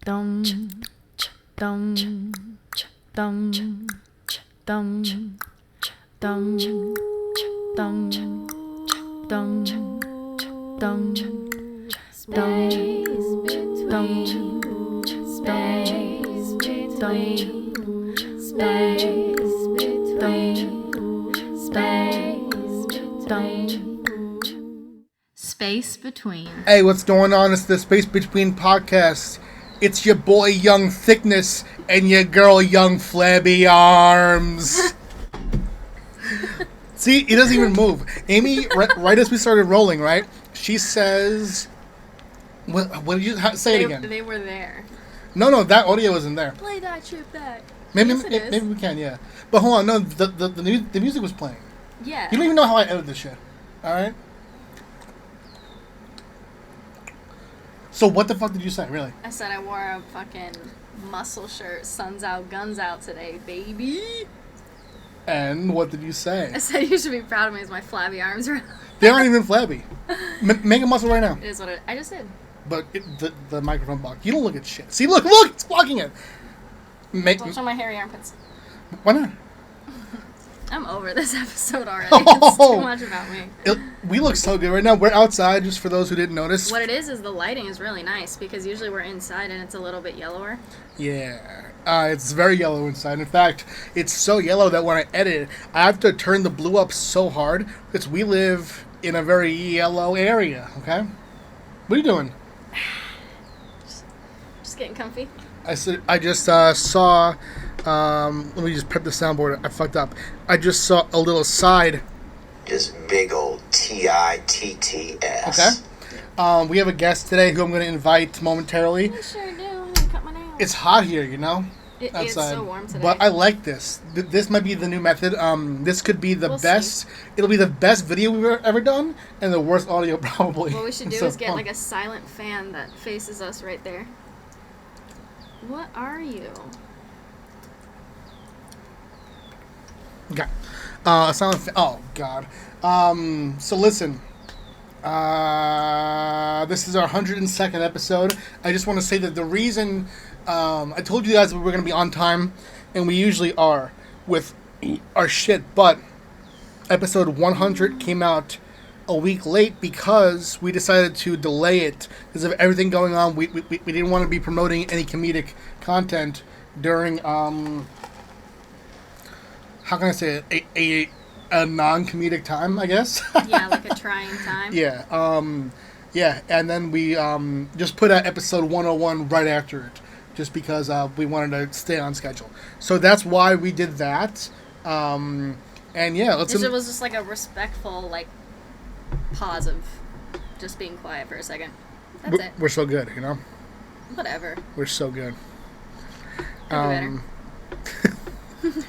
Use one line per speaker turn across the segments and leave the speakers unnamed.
dum dum dum dum dum dum dum dum
Space Between.
Hey, what's going on? It's the Space Between podcast. It's your boy Young Thickness and your girl Young Flabby Arms. See, he doesn't even move. Amy, right as we started rolling, right? She says, "What did you say it again?"
They were there.
No, that audio isn't there.
Play that shit back.
Maybe
Yes, it is.
maybe we can, yeah. But hold on, no, the music was playing.
Yeah.
You don't even know how I edit this shit. All right. So what the fuck did you say, really?
I said I wore a fucking muscle shirt, suns out, guns out today, baby.
And what did you say?
I said you should be proud of me as my flabby arms are.
They aren't even flabby. Make a muscle right now.
It is what I just did.
But the microphone blocked. You don't look at shit. See, look, it's blocking it.
Don't show my hairy armpits.
Why not?
I'm over this episode already. It's too much about me.
We look so good right now. We're outside, just for those who didn't notice.
What it is the lighting is really nice because usually we're inside and it's a little bit yellower.
Yeah. It's very yellow inside. In fact, it's so yellow that when I edit, I have to turn the blue up so hard because we live in a very yellow area, okay? What are you doing?
Just getting comfy.
I just saw, let me just prep the soundboard. I fucked up. I just saw a little side.
Just big old TITTS.
Okay. We have a guest today who I'm going to invite momentarily.
I sure do. I'm gonna cut my nails.
It's hot here, you know?
It's so warm today.
But I like this. This might be the new method. This could be the best.
See.
It'll be the best video we've ever done and the worst audio probably.
What we should do is get like a silent fan that faces us right there. What are you?
Okay. A silent oh, God. So listen. This is our 102nd episode. I just want to say that the reason... I told you guys we were going to be on time, and we usually are with our shit, but episode 100 came out a week late because we decided to delay it because of everything going on. We didn't want to be promoting any comedic content during, how can I say it, a non-comedic time, I guess.
Yeah, like a trying time.
Yeah, and then we just put out episode 101 right after it, just because we wanted to stay on schedule. So that's why we did that. And yeah,
It was just like a respectful, like, pause of just being quiet for a second. That's it.
We're so good, you know?
Whatever.
We're so good.
Could be better.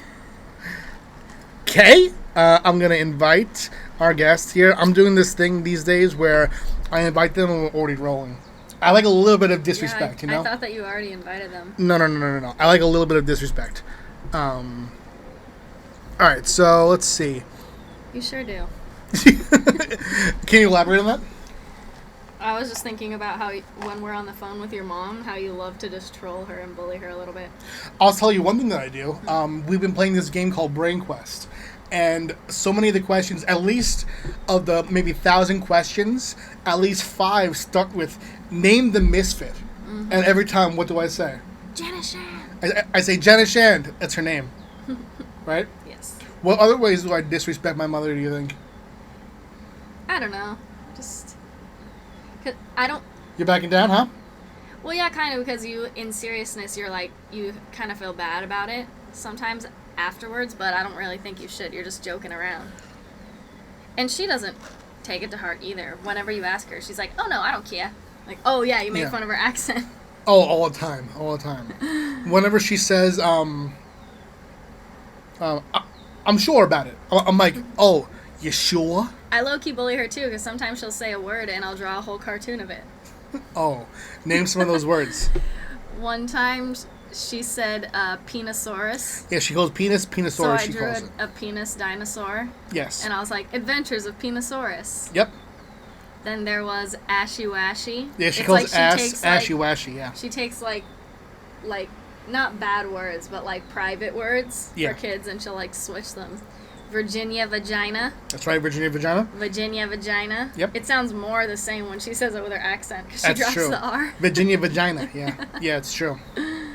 Okay, I'm going to invite our guest here. I'm doing this thing these days where I invite them and we're already rolling. I like a little bit of disrespect,
yeah,
you know?
I thought that you already invited them.
No. I like a little bit of disrespect. Alright, so let's see.
You sure do.
Can you elaborate on that?
I was just thinking about how, when we're on the phone with your mom, how you love to just troll her and bully her a little bit.
I'll tell you one thing that I do. We've been playing this game called Brain Quest. And so many of the questions, at least of the maybe 1,000 questions, at least 5 start with name the misfit. Mm-hmm. And every time, what do I say?
Jenna Shand.
I say Jenna Shand. That's her name. Right?
Yes.
What other ways do I disrespect my mother, do you think?
I don't know. Just... 'cause I don't...
You're backing down, huh?
Well, yeah, kind of, because you, in seriousness, you're like, you kind of feel bad about it sometimes afterwards, but I don't really think you should. You're just joking around. And she doesn't take it to heart either. Whenever you ask her, she's like, oh, no, I don't care. Like, oh, yeah, you made fun of her accent.
Oh, all the time. Whenever she says, I'm sure about it. I'm like, oh, you sure?
I low-key bully her, too, because sometimes she'll say a word and I'll draw a whole cartoon of it.
Oh, name some of those words.
One time, she said penisaurus.
Yeah, she calls penisaurus.
So I
she
drew
calls it.
a penis dinosaur.
Yes.
And I was like, Adventures of Penisaurus.
Yep.
Then there was Ashy Washy.
Yeah, she
It's
calls
like
Ashy Washy, yeah.
She takes, like, like, not bad words, but like private words
Yeah.
for kids, and she'll like switch them. Virginia vagina.
That's right, Virginia vagina.
Virginia vagina.
Yep.
It sounds more the same when she says it with her accent because she
That's
drops
true.
the R.
Virginia vagina. Yeah, yeah, it's true.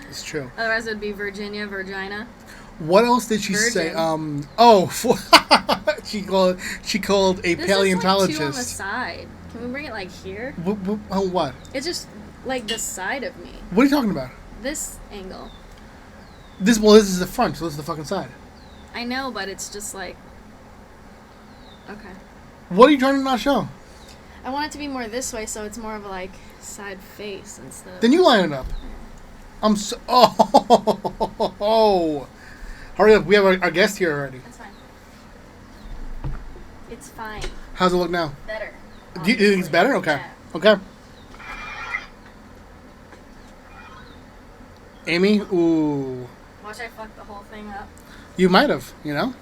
It's true.
Otherwise, it would be Virginia vagina.
What else did she say?
Virgin.
She called a
This
paleontologist.
is like two on the side. Can we bring it like here?
What?
It's just like the side of me.
What are you talking about?
This angle.
This is the front, so this is the fucking side.
I know, but it's just like. Okay.
What are you trying to not show?
I want it to be more this way, so it's more of a like side face instead of.
Then you line it up. I'm so. Oh. Hurry up, we have our guest here already.
That's fine. It's fine.
How's it look now?
Better.
Do you think it's better? Okay.
Yeah.
Okay. Amy? Ooh.
Watch I fuck the whole thing up.
You might have, you know?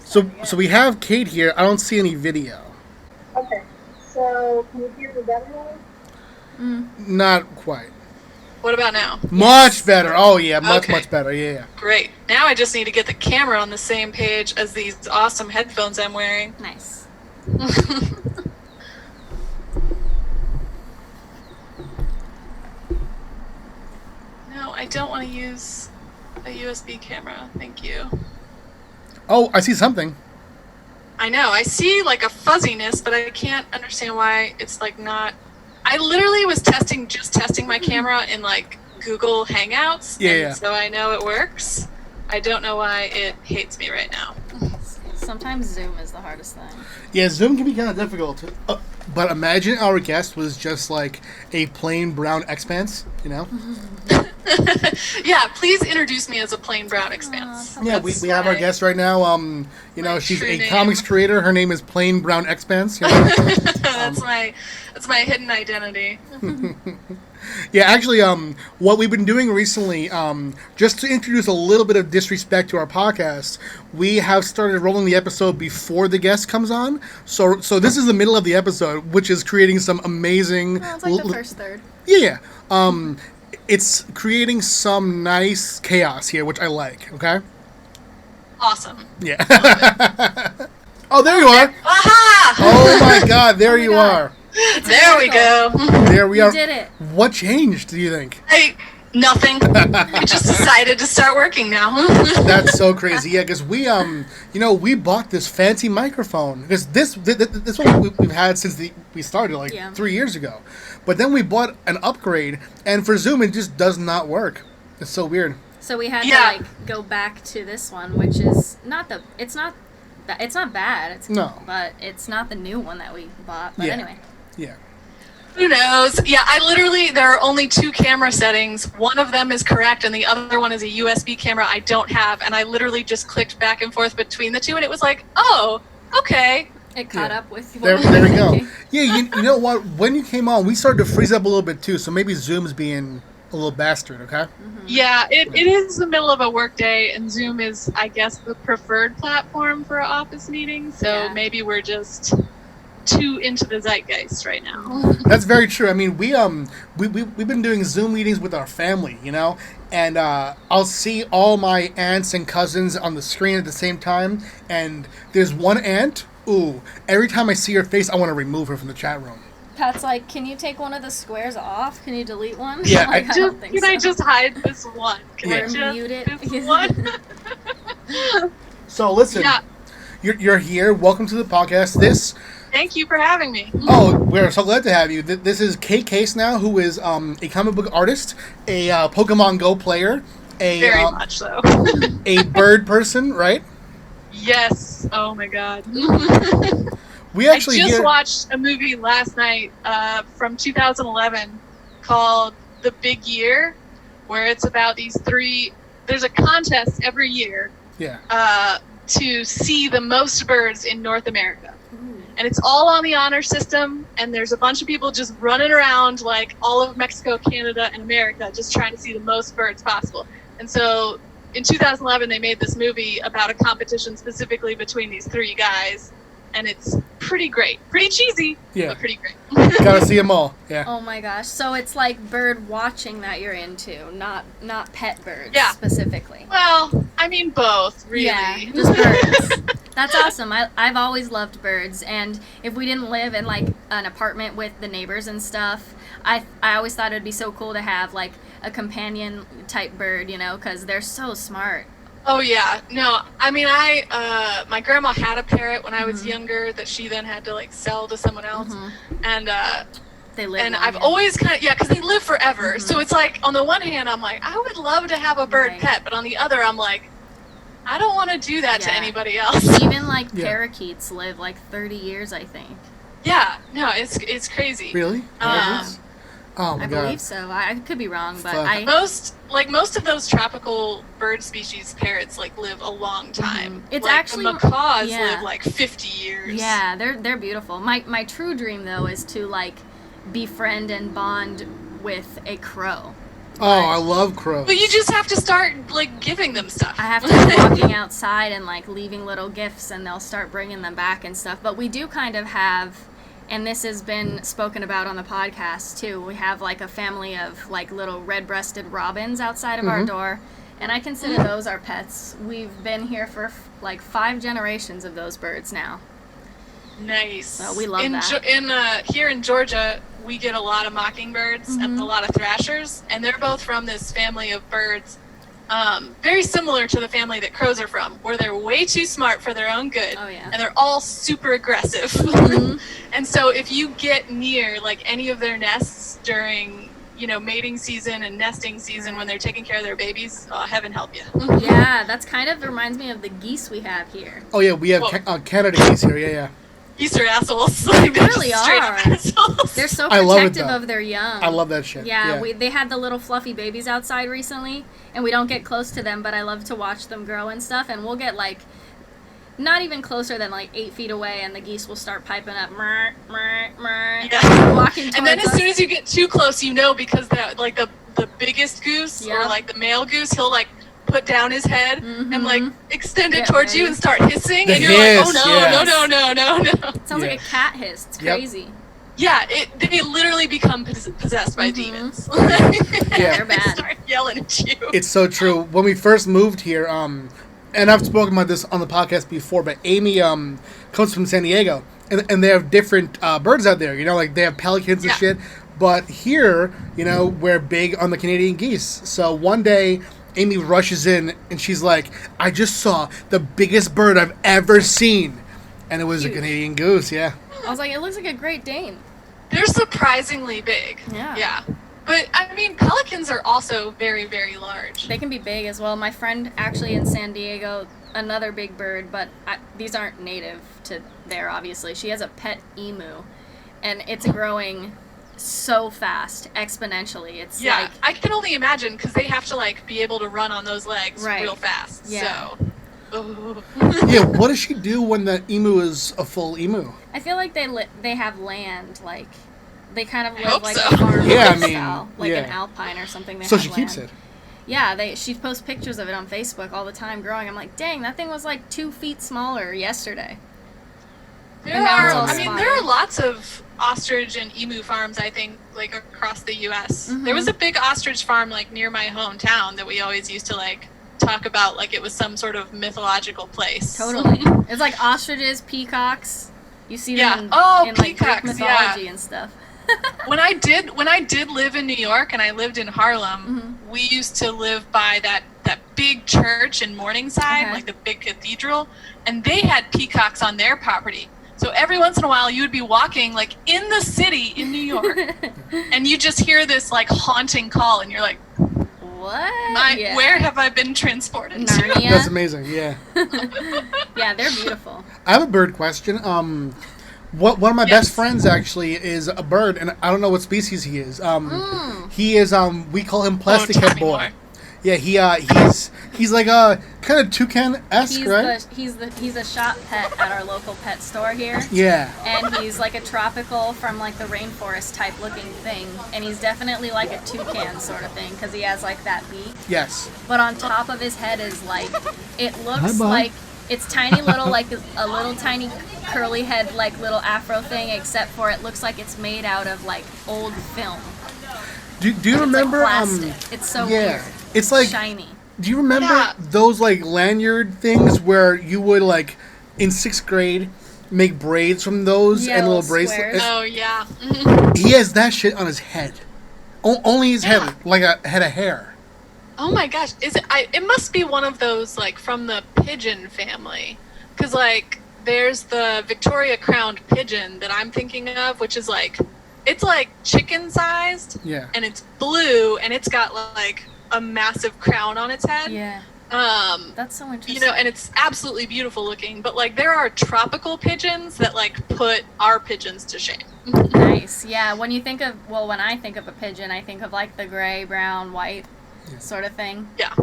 So we have Kate here. I don't see any video.
Okay, so can you hear me better now?
Not quite.
What about now?
Much better. Oh, yeah. Much
Okay.
better. Yeah.
Great. Now I just need to get the camera on the same page as these awesome headphones I'm wearing.
Nice.
No, I don't want to use a USB camera. Thank you.
Oh, I see something.
I know. I see like a fuzziness, but I can't understand why it's like not. I literally was just testing my camera in like Google Hangouts.
Yeah,
and
yeah.
So I know it works. I don't know why it hates me right now.
Sometimes Zoom is the hardest thing.
Yeah, Zoom can be kind of difficult. But imagine our guest was just like a plain brown expanse, you know?
Yeah, please introduce me as a plain brown expanse.
Yeah, we
That's
have our
my-
guest right now. You know,
my
she's
true
a
name.
comics creator. Her name is Plain Brown Expanse. You know?
that's my hidden identity.
Yeah, actually, what we've been doing recently, just to introduce a little bit of disrespect to our podcast, we have started rolling the episode before the guest comes on. So this is the middle of the episode, which is creating some amazing.
Well, it's like the first third.
Yeah. It's creating some nice chaos here, which I like. Okay.
Awesome.
Yeah. Oh, there you are.
Aha!
Oh my God, there you
God.
are.
There we go.
There we
You
are.
did it.
What changed, do you think?
Nothing. We just decided to start working now.
That's so crazy. Yeah, because we we bought this fancy microphone because this one we've had since we started like 3 years ago, but then we bought an upgrade, and for Zoom it just does not work. It's so weird.
So we had
Yeah.
to like go back to this one, which is it's not bad. It's but it's not the new one that we bought. But
Yeah.
anyway.
Yeah.
Who knows? Yeah, there are only 2 camera settings. One of them is correct, and the other one is a USB camera I don't have. And I literally just clicked back and forth between the two, and it was like, oh, okay.
It caught
Yeah.
up with
There
what
we
were
go.
thinking.
Yeah, you know what? When you came on, we started to freeze up a little bit too. So maybe Zoom's being a little bastard. Okay.
Yeah, it is the middle of a work day, and Zoom is, I guess, the preferred platform for office meetings. So
Yeah.
maybe we're just too into the zeitgeist right now.
That's very true. I mean, we've been doing Zoom meetings with our family, you know, and I'll see all my aunts and cousins on the screen at the same time. And there's one aunt. Ooh, every time I see her face, I want to remove her from the chat room.
Pat's like, can you take one of the squares off? Can you delete one?
Yeah,
Like, I don't think
Can
so.
I just hide this one? Can
Yeah.
I
Or
just
mute it?
this one?
So listen,
Yeah.
you're here. Welcome to the podcast.
Thank you for having me.
Oh, we're so glad to have you. This is Kate Kasenow, who is a comic book artist, a Pokemon Go player,
Very much so.
a bird person, right?
Yes. Oh my god.
We actually
I just watched a movie last night from 2011 called The Big Year, where it's about these 3. There's a contest every year to see the most birds in North America. And it's all on the honor system, and there's a bunch of people just running around like all of Mexico, Canada, and America just trying to see the most birds possible. And so in 2011, they made this movie about a competition specifically between these 3 guys. and it's pretty great. Pretty cheesy,
Yeah.
but pretty great.
Gotta see them all. Yeah.
Oh my gosh. So it's like bird watching that you're into, not pet birds
Yeah.
specifically.
Well, I mean both, really.
Yeah, just birds. That's awesome. I've always loved birds, and if we didn't live in like an apartment with the neighbors and stuff, I always thought it would be so cool to have like a companion type bird, you know, because they're so smart.
Oh yeah, no, I mean my grandma had a parrot when I was younger that she then had to like sell to someone else, and
They live.
and
long,
I've
yeah.
always kind of, because they live forever. So it's like, on the one hand, I'm like, I would love to have a bird
Right.
pet, but on the other, I'm like, I don't want to do that to
Yeah.
anybody else.
Even like
Yeah.
parakeets live like 30 years, I think.
Yeah, no, it's crazy.
Really? Oh my
I
god.
believe so. I could be wrong, but
Fuck.
I.
Most of those tropical bird species parrots like live a long time.
It's
like,
actually-
the macaws
yeah.
live like 50 years.
Yeah, they're beautiful. My true dream though is to like befriend and bond with a crow.
Oh, I love crows.
But you just have to start like giving them stuff.
I have to be walking outside and like leaving little gifts, and they'll start bringing them back and stuff. But we do kind of have, and this has been spoken about on the podcast too, we have like a family of like little red-breasted robins outside of our door, and I consider those our pets. We've been here for like 5 generations of those birds now.
Nice.
So we love
that. Here in Georgia, we get a lot of mockingbirds and a lot of thrashers, and they're both from this family of birds, very similar to the family that crows are from, where they're way too smart for their own good,
Oh, yeah.
and they're all super aggressive. And so if you get near like any of their nests during, mating season and nesting season when they're taking care of their babies, heaven help you.
Yeah, that's kind of reminds me of the geese we have here.
Oh yeah, we have Canada geese here. Yeah, yeah.
Geese are assholes.
They
They're
really
just straight up
are.
assholes.
They're so
I love it,
protective
though.
of their young.
I love that shit.
Yeah,
Yeah.
they had the little fluffy babies outside recently, and we don't get close to them, but I love to watch them grow and stuff, and we'll get like not even closer than like 8 feet away, and the geese will start piping up, murr, murr, murr,
Yeah.
walking towards
And then as
us.
soon as you get too close, because like the biggest goose
Yeah.
or like the male goose, he'll like put down his head and like extend it
Get
towards you
ready.
and start hissing,
The
and you're like, oh
hiss,
no,
yeah.
no.
It sounds like a cat hiss. It's
Yep.
crazy.
Yeah, they literally become possessed by demons.
Yeah.
They're
They
bad.
start yelling at you.
It's so true. When we first moved here, and I've spoken about this on the podcast before, but Amy comes from San Diego, and they have different birds out there. Like they have pelicans and
Yeah.
shit. But here, we're big on the Canadian geese. So one day, Amy rushes in and she's like, "I just saw the biggest bird I've ever seen," and it was
Huge.
a Canadian goose. Yeah.
I was like, it looks like a Great Dane.
They're surprisingly big.
Yeah.
Yeah. But I mean, pelicans are also very, very large.
They can be big as well. My friend actually in San Diego, another big bird, but these aren't native to there, obviously. She has a pet emu, and it's growing so fast, exponentially. It's
Yeah,
like,
I can only imagine because they have to like be able to run on those legs
Right.
real fast.
Yeah.
So,
Yeah. What does she do when the emu is a full emu?
I feel like they have land, like they kind of
I
live
hope
like
so.
a farm
Yeah, I mean,
lifestyle, like an
yeah.
alpine or something. They
So
have
she keeps
land.
it.
Yeah, she posts pictures of it on Facebook all the time, growing. I'm like, dang, that thing was like 2 feet smaller yesterday.
there
And now it's
are.
all
I mean,
spotted.
there are lots of ostrich and emu farms. I think like across the U.S. There was a big ostrich farm like near my hometown that we always used to like talk about like it was some sort of mythological place.
Totally. It's like ostriches, peacocks. You see them
Yeah.
in,
Oh,
in like Greek
peacocks,
mythology
yeah.
and stuff.
when I did live in New York and I lived in Harlem, we used to live by that big church in Morningside,
Okay.
like the big cathedral, and they had peacocks on their property. So every once in a while you would be walking like in the city in New York and you just hear this like haunting call and you're like,
What? Yeah.
where have I been transported to?
Narnia?
That's amazing. Yeah.
Yeah, they're beautiful.
I have a bird question. One of my
Yes.
best friends actually is a bird, and I don't know what species he is. He is we call him Plastic
tell
Head
me
Boy.
more.
Yeah, he's like a kind of toucan-esque, right?
He's a shop pet at our local pet store here.
Yeah.
And he's like a tropical from like the rainforest type looking thing, and he's definitely like a toucan sort of thing because he has like that beak.
Yes.
But on top of his head is like, it looks
Hi, bud.
like It's tiny little, like a little tiny curly head, like little afro thing, except for it looks like it's made out of like old film.
Do you remember?
Like plastic. It's so weird.
It's like
shiny.
Do you remember those like lanyard things where you would like in 6th grade make braids from those and little bracelets?
Oh yeah.
He has that shit on his head. Only his head, like a head of hair.
Oh my gosh, is it? It must be one of those like from the pigeon family, because like there's the Victoria crowned pigeon that I'm thinking of, which is like it's like chicken sized, and it's blue, and it's got like a massive crown on its head.
Yeah. That's so interesting.
You know, and it's absolutely beautiful looking. But like there are tropical pigeons that like put our pigeons to shame.
Nice. Yeah. When I think of a pigeon, I think of like the gray, brown, white. Sort of thing.
Yeah.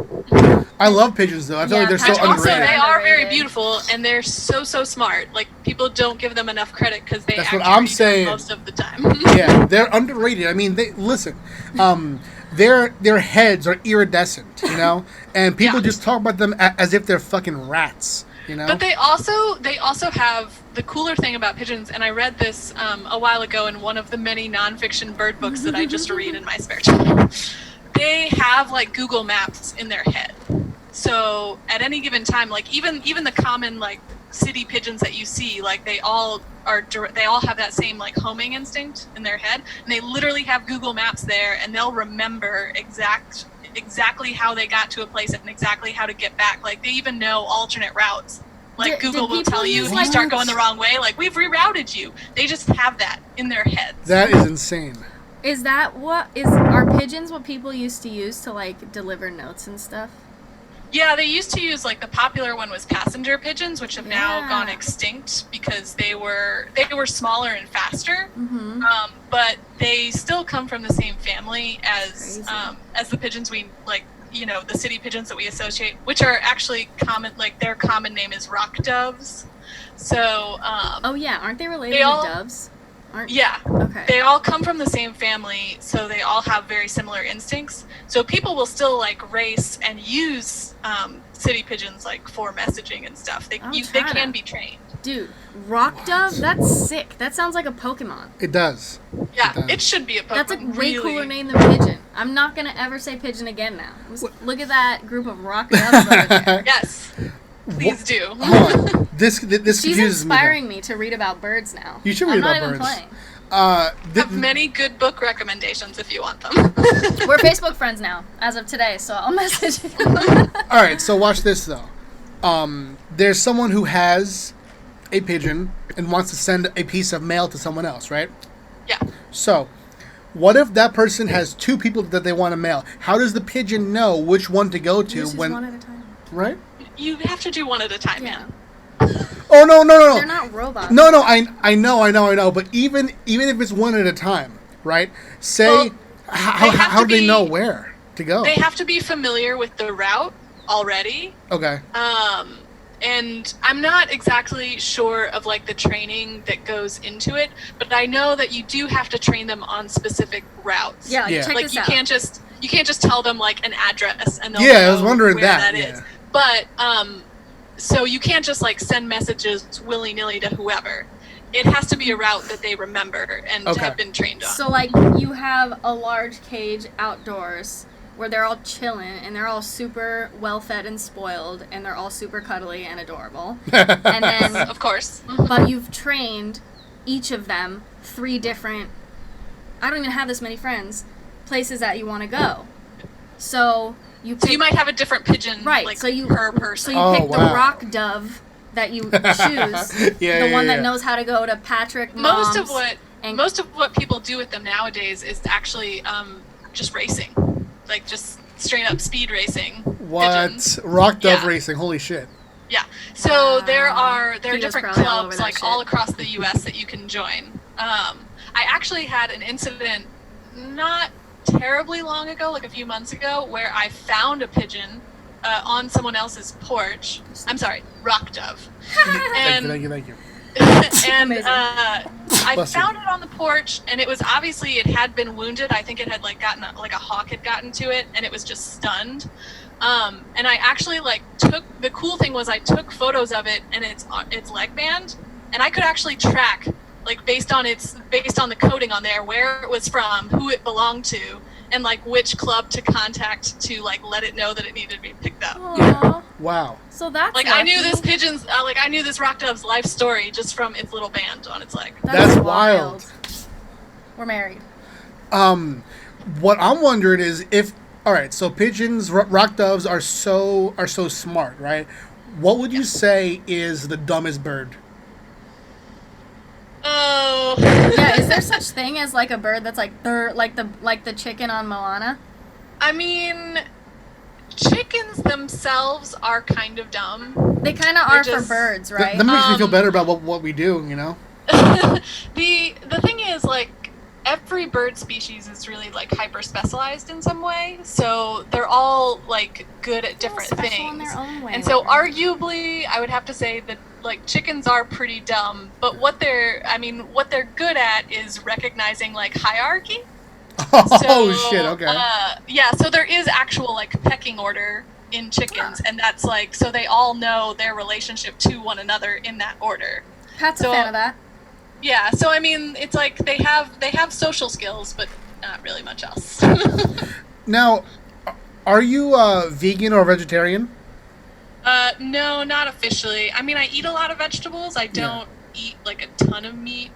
I love pigeons though. I feel like they're so underrated.
Also, they are very beautiful and they're so smart. Like people don't give them enough credit because they. That's what I'm saying. Most of the time.
Yeah, they're underrated. I mean, they listen. Their heads are iridescent, you know, and people just talk about them as if they're fucking rats, you know.
But they also have the cooler thing about pigeons, and I read this a while ago in one of the many nonfiction bird books that I just read in my spare time. They have like Google Maps in their head, so at any given time, like even the common like city pigeons that you see, like they all have that same like homing instinct in their head, and they literally have Google Maps there, and they'll remember exactly how they got to a place and exactly how to get back. Like they even know alternate routes. Like Google will tell you if you start going the wrong way, like we've rerouted you. They just have that in their heads.
That is insane.
Are pigeons what people used to use to like deliver notes and stuff?
Yeah, they used to use like the popular one was passenger pigeons, which have now gone extinct because they were smaller and faster. Mm-hmm. But they still come from the same family as the pigeons we like, you know, the city pigeons that we associate, which are actually common. Like their common name is rock doves. So.
Aren't they related to doves?
Okay. They all come from the same family, so they all have very similar instincts. So people will still like race and use city pigeons like for messaging and stuff. They can be trained.
Dude, rock dove? That's sick. That sounds like a Pokemon.
It does.
Yeah, it should be a Pokemon.
That's a way cooler name than pigeon. I'm not gonna ever say pigeon again now. Look at that group of rock doves over there.
Yes. Please do.
Hold on. This
She's inspiring me to read about birds now.
You should read about birds.
I'm not even playing.
I have many good book recommendations if you want them.
We're Facebook friends now, as of today, so I'll message you.
All right, so watch this though. There's someone who has a pigeon and wants to send a piece of mail to someone else, right?
Yeah.
So, what if that person has 2 people that they want to mail? How does the pigeon know which one to go to when?
One at a time.
Right.
You have to do one at a time, man.
Oh no!
They're not robots.
No, I know. But even if it's one at a time, right? Say, how do they know where to go?
They have to be familiar with the route already.
Okay.
And I'm not exactly sure of like the training that goes into it, but I know that you do have to train them on specific routes.
Yeah. Check
like
this
you
out.
can't just tell them like an address and they'll
know I was wondering
where that is. But so you can't just like send messages willy-nilly to whoever. It has to be a route that they remember and have been trained on.
So like you have a large cage outdoors where they're all chilling and they're all super well fed and spoiled and they're all super cuddly and adorable. And then
of course.
But you've trained each of them 3 different, I don't even have this many friends, places that you want to go. So you
might have a different pigeon,
right?
Like,
so you
per person.
So you pick the rock dove that you choose, the one that knows how to go to Patrick Mom's.
Most of what people do with them nowadays is actually just racing, like just straight up speed racing.
What?
Pigeons.
Rock dove racing? Holy shit!
Yeah. So there are different clubs like all across the U.S. that you can join. I actually had an incident not terribly long ago, like a few months ago, where I found a pigeon on someone else's porch. I'm sorry, rock dove.
Thank you.
And
Amazing.
I
Bless you.
found it on the porch, and it was obviously it had been wounded. I think it had like gotten like a hawk had gotten to it, and it was just stunned. And I actually like took the cool thing was I took photos of it and its leg band, and I could actually track like based on the coding on there where it was from, who it belonged to, and like which club to contact to like let it know that it needed to be picked up.
Aw.
Wow.
So that's
Like I knew
lucky.
this pigeon's I knew this rock dove's life story just from its little band on its leg.
That's wild.
We're married.
What I'm wondering is if, all right, so pigeons, rock doves are so smart, right? What would you say is the dumbest bird?
Oh.
Yeah, is there such thing as like a bird that's like the chicken on Moana?
I mean, chickens themselves are kind of dumb.
They kind of
They're
are for
just-
birds, right?
That makes me feel better about what we do, you know?
The thing is, like, every bird species is really like hyper specialized in some way, so they're all like good at different
special
things.
in their own way,
And so,
whatever.
arguably, I would have to say that like chickens are pretty dumb, but what they're good at is recognizing like hierarchy.
Oh,
So,
shit, okay.
Yeah, so there is actual like pecking order in chickens, and that's like so they all know their relationship to one another in that order.
Pat's a
so-
fan of that.
Yeah, so I mean, it's like they have social skills, but not really much else.
Now, are you vegan or vegetarian?
No, not officially. I mean, I eat a lot of vegetables. I don't eat like a ton of meat,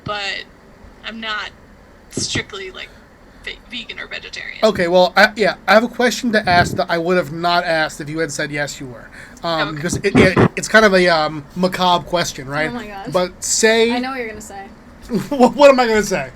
but I'm not strictly like vegan or vegetarian.
Okay, well, I have a question to ask that I would have not asked if you had said yes, you were.
Okay.
Because it's kind of a macabre question, right?
Oh my gosh.
But say,
I know what you're gonna say.
what am I going to say?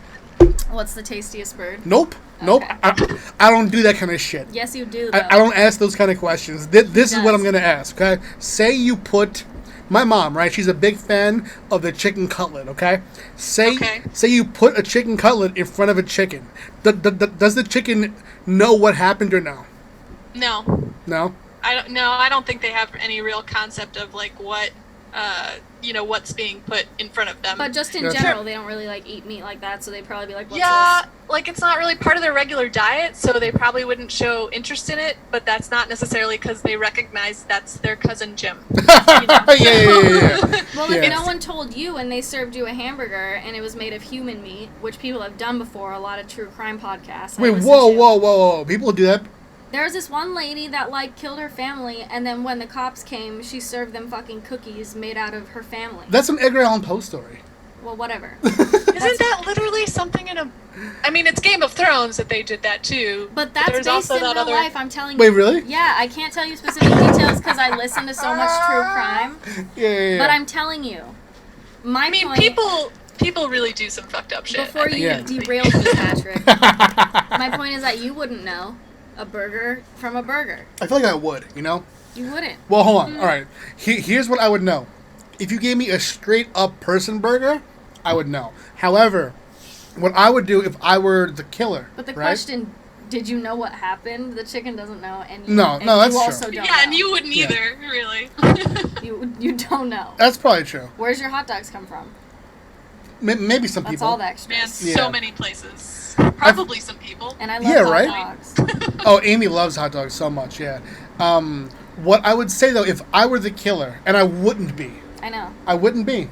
What's the tastiest bird?
Nope. I don't do that kind of shit.
Yes, you do. Though.
I don't ask those kind of questions. This is what
does.
I'm going to ask, okay? Say you put... My mom, right? She's a big fan of the chicken cutlet, okay? Say you put a chicken cutlet in front of a chicken. Does the chicken know what happened or no?
No,
No?
I don't think they have any real concept of like what what's being put in front of them.
But just in
Gotcha.
general, they don't really like eat meat like that, so they probably be like, "What's
yeah,
this?"
like it's not really part of their regular diet, so they probably wouldn't show interest in it. But that's not necessarily because they recognize that's their cousin Jim.
yeah.
Well, if
Yeah.
no one told you and they served you a hamburger and it was made of human meat, which people have done before, a lot of true crime podcasts. I
Wait,
listen
whoa,
to.
whoa, whoa, whoa. People do that?
There was this one lady that like killed her family, and then when the cops came, she served them fucking cookies made out of her family.
That's an Edgar Allan Poe story.
Well, whatever.
Isn't that literally something in a? I mean, it's Game of Thrones that they did that too.
But that's
there's
based
also
in
that
real
other-
life. I'm telling
Wait,
you.
really?
Yeah, I can't tell you specific details because I listen to so much true crime.
Yeah.
But I'm telling you, my
I mean,
point.
people really do some fucked up shit.
Before
I think.
you
Yeah.
derailed me, Patrick. My point is that you wouldn't know a burger from a burger.
I feel like I would, you know?
You wouldn't.
Well, hold on. All right. Here's what I would know. If you gave me a straight-up person burger, I would know. However, what I would do if I were the killer,
But the
right?
question, did you know what happened? The chicken doesn't know, and
No,
and
that's
you
true.
also don't
Yeah,
know.
and you wouldn't
Yeah.
either, really.
You don't know.
That's probably true.
Where's your hot dogs come from?
Maybe some
That's
people.
all the extras.
Man,
Yeah.
so many places. Probably some people.
And I love
Yeah,
hot
right?
dogs.
Oh, Amy loves hot dogs so much, yeah. What I would say, though, if I were the killer, and I wouldn't be.
I know.
I wouldn't be.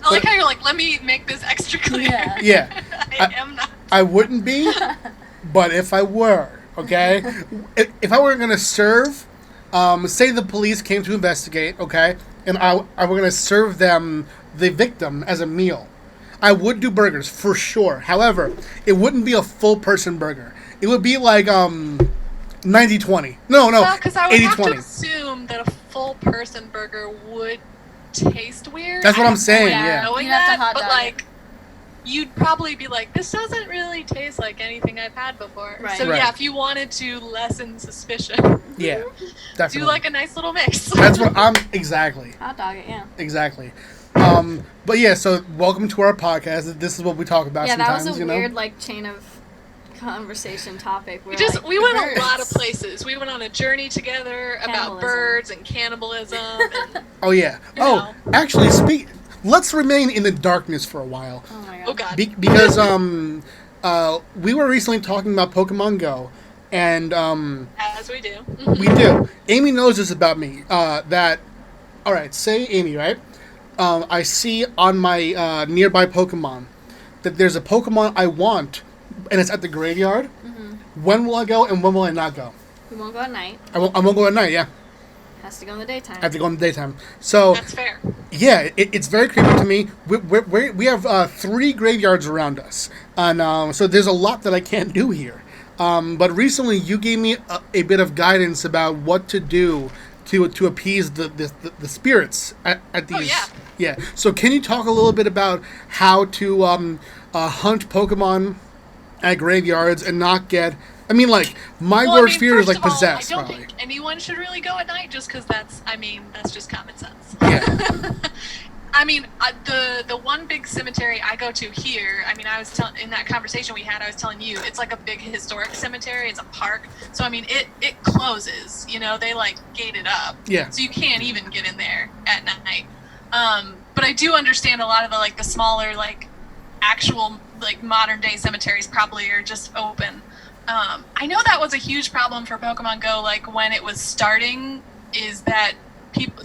I like how you're like, let me make this extra clear.
Yeah.
Yeah.
I am not.
I wouldn't be, but if I were, okay? If I were going to serve, say the police came to investigate, okay? And I were going to serve them, the victim, as a meal. I would do burgers, for sure. However, it wouldn't be a full-person burger. It would be like 90-20. No,
Well, because I would have to
80-20.
assume that a full person burger would taste weird.
That's what
I
I'm
have no
saying,
way of
yeah.
knowing
You'd have to
that,
hot
but
dog it.
like, you'd probably be like, this doesn't really taste like anything I've had before.
Right.
So
Right.
yeah, if you wanted to lessen suspicion,
Yeah,
do
definitely.
like a nice little mix.
That's what I'm... Exactly.
Hot dog it, yeah.
Exactly. But yeah, so welcome to our podcast. This is what we talk about
Yeah, that
sometimes,
was a
you know?
weird, like, chain of conversation topic.
We went a lot of places. We went on a journey together about birds and cannibalism. And,
oh yeah. Actually, let's remain in the darkness for a while.
Oh my god.
Oh god.
Because we were recently talking about Pokemon Go, and
as we do.
we do. Amy knows this about me. All right, say Amy, right? I see on my nearby Pokemon that there's a Pokemon I want, and it's at the graveyard. Mm-hmm. When will I go, and when will I not go?
We won't go at night.
I won't go at night, yeah.
Has to go in the daytime.
I have to go in the daytime. So
that's fair.
Yeah, it's very creepy to me. We have 3 graveyards around us, and so there's a lot that I can't do here. But recently, you gave me a bit of guidance about what to do to appease the spirits at these.
Oh, yeah.
Yeah. So can you talk a little bit about how to hunt Pokemon at graveyards and not get... I mean, like, my worst fear is, like, possessed,
I don't
probably.
think anyone should really go at night just because that's just common sense.
Yeah.
I mean, the one big cemetery I go to here, I mean, in that conversation we had, I was telling you, it's like a big historic cemetery. It's a park. So, I mean, it closes, they, like, gate it up.
Yeah.
So you can't even get in there at night. But I do understand a lot of the smaller, actual, modern-day cemeteries probably are just open. I know that was a huge problem for Pokemon Go, when it was starting, is that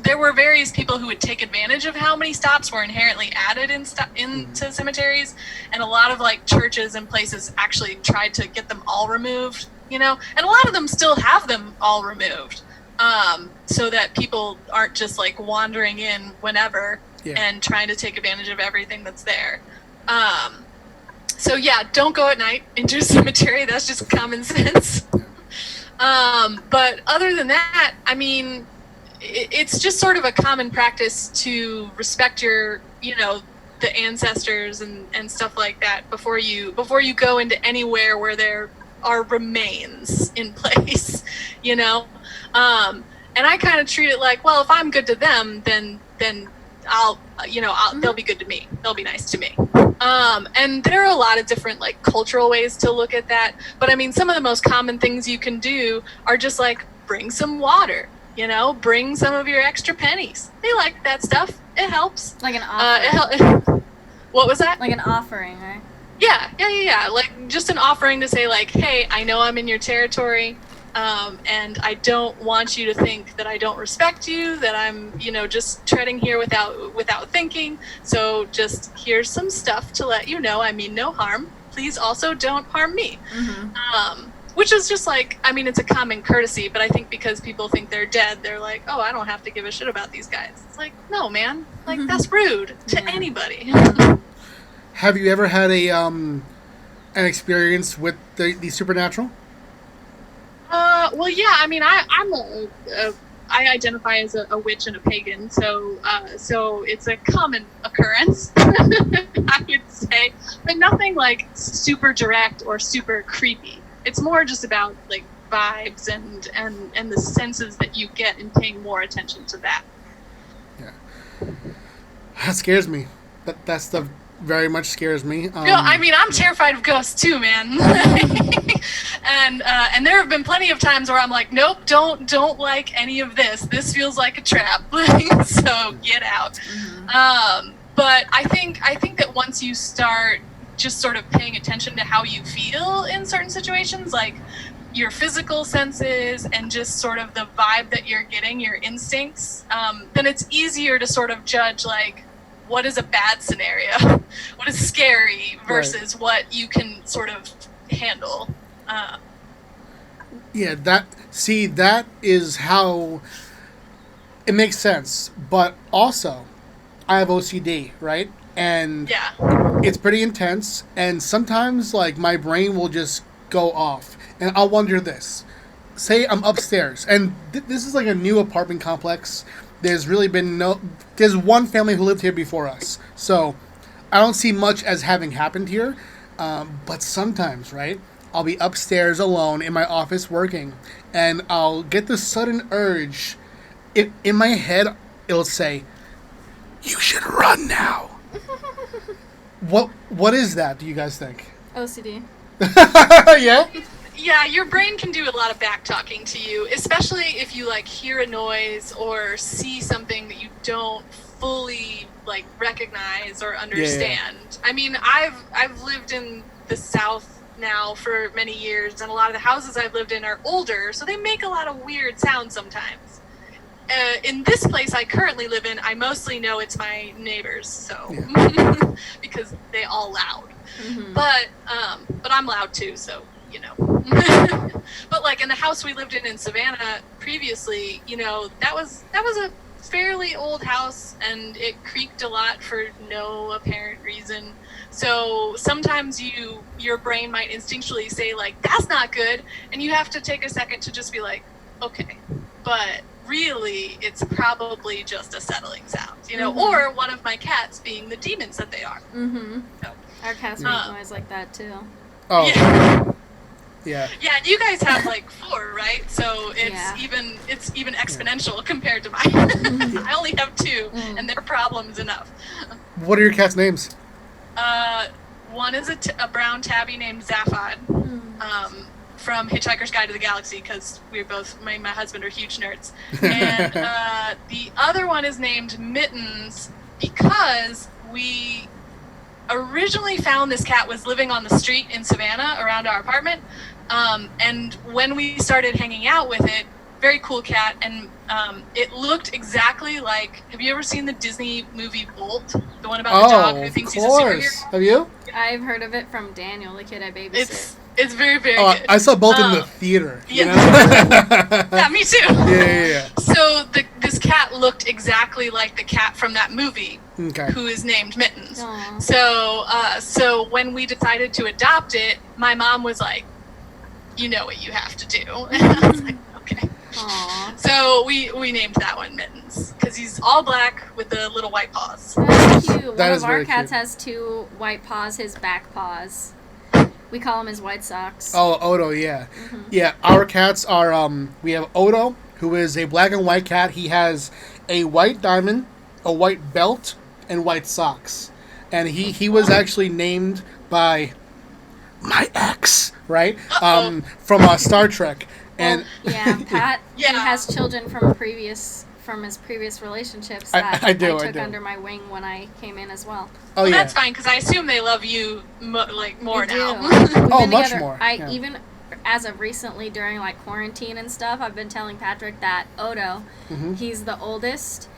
there were various people who would take advantage of how many stops were inherently added into cemeteries, and a lot of churches and places actually tried to get them all removed, and a lot of them still have them all removed, so that people aren't just wandering in whenever and trying to take advantage of everything that's there. So yeah, don't go at night into a cemetery. That's just common sense. But other than that, I mean, it's just sort of a common practice to respect your, the ancestors and stuff like that before you go into anywhere where there are remains in place, And I kind of treat it like, well, if I'm good to them, then they'll be good to me. They'll be nice to me. And there are a lot of different cultural ways to look at that. But I mean, some of the most common things you can do are just bring some water, bring some of your extra pennies. They like that stuff. It helps.
Like an offering.
What was that?
Like an offering, right?
Yeah. Just an offering to say hey, I know I'm in your territory. And I don't want you to think that I don't respect you, that I'm, just treading here without thinking. So just here's some stuff to let you know I mean no harm. Please also don't harm me. Mm-hmm. Which is just it's a common courtesy, but I think because people think they're dead, they're oh, I don't have to give a shit about these guys. It's no, man. That's rude to anybody.
Have you ever had an experience with the supernatural?
Well, yeah. I mean, I identify as a witch and a pagan, so it's a common occurrence, I would say, but nothing super direct or super creepy. It's more just about vibes and the senses that you get and paying more attention to that.
Yeah, that scares me. That stuff very much scares me.
No, I mean, I'm terrified of ghosts too, man. And there have been plenty of times where I'm nope, don't like any of this. This feels like a trap. So get out. Mm-hmm. But I think that once you start just sort of paying attention to how you feel in certain situations, your physical senses and just sort of the vibe that you're getting, your instincts, then it's easier to sort of judge what is a bad scenario, what is scary versus what you can sort of handle.
Yeah, that is how it makes sense. But also, I have OCD, right? And it's pretty intense. And sometimes, my brain will just go off. And I'll wonder this. Say I'm upstairs, and this is a new apartment complex. There's really been there's one family who lived here before us. So I don't see much as having happened here. But sometimes, right, I'll be upstairs alone in my office working, and I'll get this sudden urge. In my head, it'll say, "You should run now." What is that, do you guys think?
OCD.
Yeah?
Yeah, your brain can do a lot of back talking to you, especially if you like hear a noise or see something that you don't fully like recognize or understand. I mean, I've lived in the South now for many years, and a lot of the houses I've lived in are older, so they make a lot of weird sounds sometimes. In this place I currently live in, I mostly know it's my neighbors, so because they all loud. But I'm loud too, so you know. But like in the house we lived in Savannah previously, you know, that was a fairly old house, and it creaked a lot for no apparent reason. So sometimes your brain might instinctually say like, that's not good, and you have to take a second to just be like, okay, but really it's probably just a settling sound, you know, or one of my cats being the demons that they are. So,
our cats make noise like that too.
Oh.
Yeah, and you guys have like 4, right? So it's even exponential compared to mine. I only have 2, and they're problems enough.
What are your cats' names?
One is a brown tabby named Zaphod, from Hitchhiker's Guide to the Galaxy, because we're both, my husband are huge nerds. And the other one is named Mittens because we originally found this cat was living on the street in Savannah around our apartment. And when we started hanging out with it, very cool cat, and it looked exactly like, have you ever seen the Disney movie Bolt? The one about the dog who thinks he's a superhero?
Have you?
I've heard of it from Daniel, the kid I babysit.
It's very, very good.
I saw Bolt in the theater.
Yeah. Yeah, me too.
Yeah.
So this cat looked exactly like the cat from that movie, who is named Mittens.
Aww.
So when we decided to adopt it, my mom was like, you know what you have to do. And I was like, okay.
Aww.
So we named that one Mittens, because he's all black with the little white paws.
That's cute.
That
One
is
of our
very
cats
cute.
has 2 white paws, his back paws. We call him his white socks.
Oh, Odo, yeah. Yeah, our cats are, we have Odo, who is a black and white cat. He has a white diamond, a white belt, and white socks. And he was actually named by my ex, right? From Star Trek. And
yeah, Pat he has children from his previous relationships that
I
took under my wing when I came in as well.
Well, that's fine, because I assume they love you more now.
Oh, much more.
Even as of recently during like quarantine and stuff, I've been telling Patrick that Odo, he's the oldest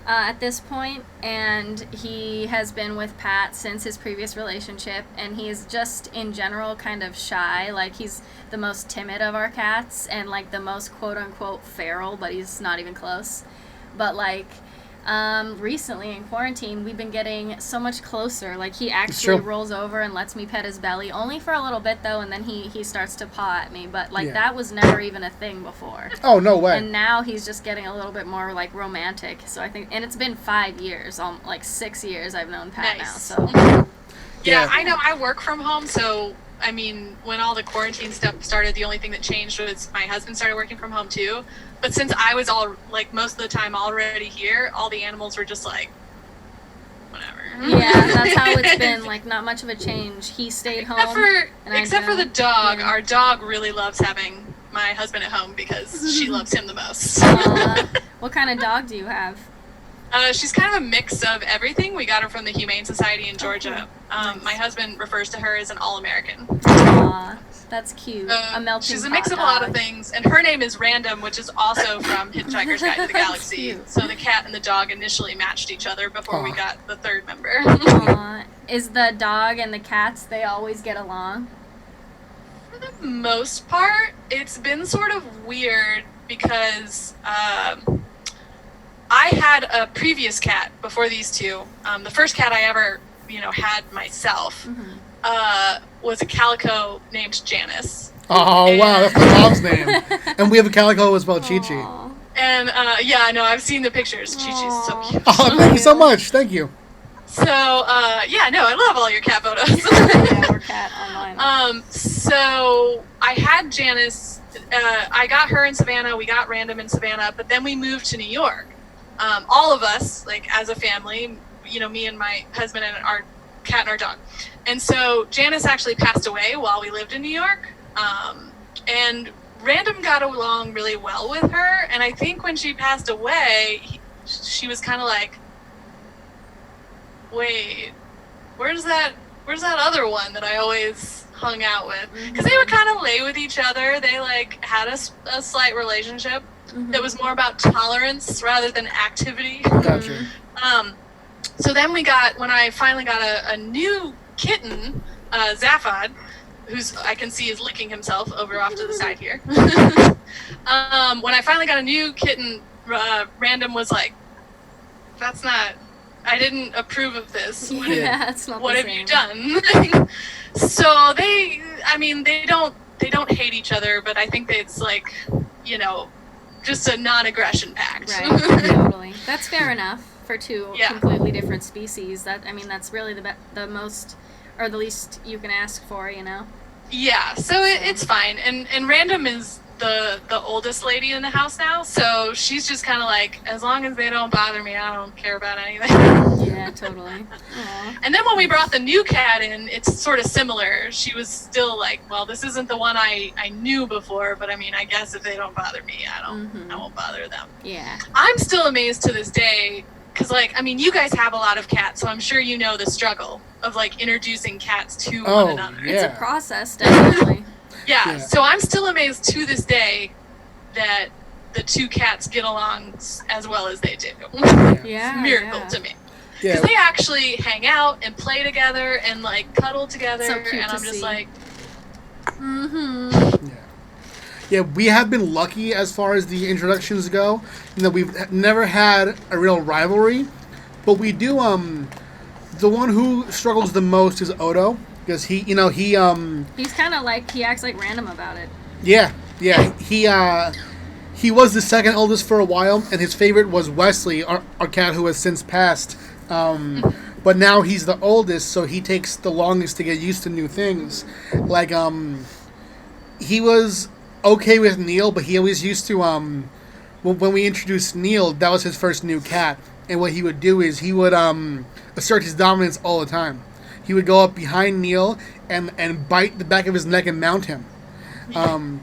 at this point, and he has been with Pat since his previous relationship, and he is just in general kind of shy. Like, he's the most timid of our cats and like the most quote unquote feral, but he's not even close. But like recently in quarantine, we've been getting so much closer. Like, he actually rolls over and lets me pet his belly, only for a little bit though, and then he starts to paw at me. But like that was never even a thing before.
Oh, no way.
And now he's just getting a little bit more like romantic. So I think, and it's been 5 years, like 6 years I've known Pat now. So
yeah, I know. I work from home, so I mean, when all the quarantine stuff started, the only thing that changed was my husband started working from home too. But since I was most of the time already here, all the animals were just like, whatever.
Yeah, that's how it's been. Like, not much of a change. He stayed home.
Except for the dog. Yeah. Our dog really loves having my husband at home because she loves him the most.
What kind of dog do you have?
She's kind of a mix of everything. We got her from the Humane Society in Georgia. Nice. My husband refers to her as an all-American.
Aww, that's cute. A melting
She's a mix of a lot of things, and her name is Random, which is also from Hitchhiker's Guide to the Galaxy. So the cat and the dog initially matched each other before we got the third member.
Is the dog and the cats, they always get along?
For the most part, it's been sort of weird because I had a previous cat before these two. The first cat I ever, had myself was a calico named Janice.
Oh, wow, that's my mom's name. And we have a calico as well, Chi-Chi.
And, I know, I've seen the pictures. Chi-Chi's so cute.
Oh, thank you so much. Thank you.
So, I love all your cat photos.
Yeah, we're cat online.
So I had Janice, I got her in Savannah, we got Random in Savannah, but then we moved to New York. All of us, like, as a family, me and my husband and our cat and our dog. And so Janice actually passed away while we lived in New York. And Random got along really well with her. And I think when she passed away, she was kind of like, wait, where's that other one that I always hung out with? Because they would kind of lay with each other. They like had a slight relationship that was more about tolerance rather than activity.
Gotcha.
So then when I finally got a new kitten, Zaphod, who's I can see is licking himself over off to the side here. When I finally got a new kitten, Random was like, "That's not. I didn't approve of this.
It's not
What
the
have
same.
you done?" So they don't hate each other, but I think it's like, just a non-aggression pact.
Right, totally. That's fair enough for two completely different species. That's really the most, or the least you can ask for,
Yeah, so it's fine. And Random is the oldest lady in the house now, so she's just kind of like, as long as they don't bother me, I don't care about anything.
Yeah, totally. Aww.
And then when we brought the new cat in, it's sort of similar. She was still like, well, this isn't the one I knew before, but I mean, I guess if they don't bother me, I won't bother them.
Yeah.
I'm still amazed to this day, because you guys have a lot of cats, so I'm sure you know the struggle of like introducing cats to one another.
Yeah.
It's a process, definitely.
Yeah, so I'm still amazed to this day that the two cats get along as well as they do.
Yeah.
Miracle to me.
Yeah.
Because they actually hang out and play together and like cuddle together,
So cute
and
to
I'm just
see.
like,
Yeah, we have been lucky as far as the introductions go. We've never had a real rivalry, but we do. The one who struggles the most is Odo, because he's
kind of like, he acts like Random about it.
Yeah. He was the second oldest for a while, and his favorite was Wesley, our cat who has since passed. But now he's the oldest, so he takes the longest to get used to new things. Like, he was okay with Neil, but he always used to, when we introduced Neil, that was his first new cat. And what he would do is he would assert his dominance all the time. He would go up behind Neil and bite the back of his neck and mount him. And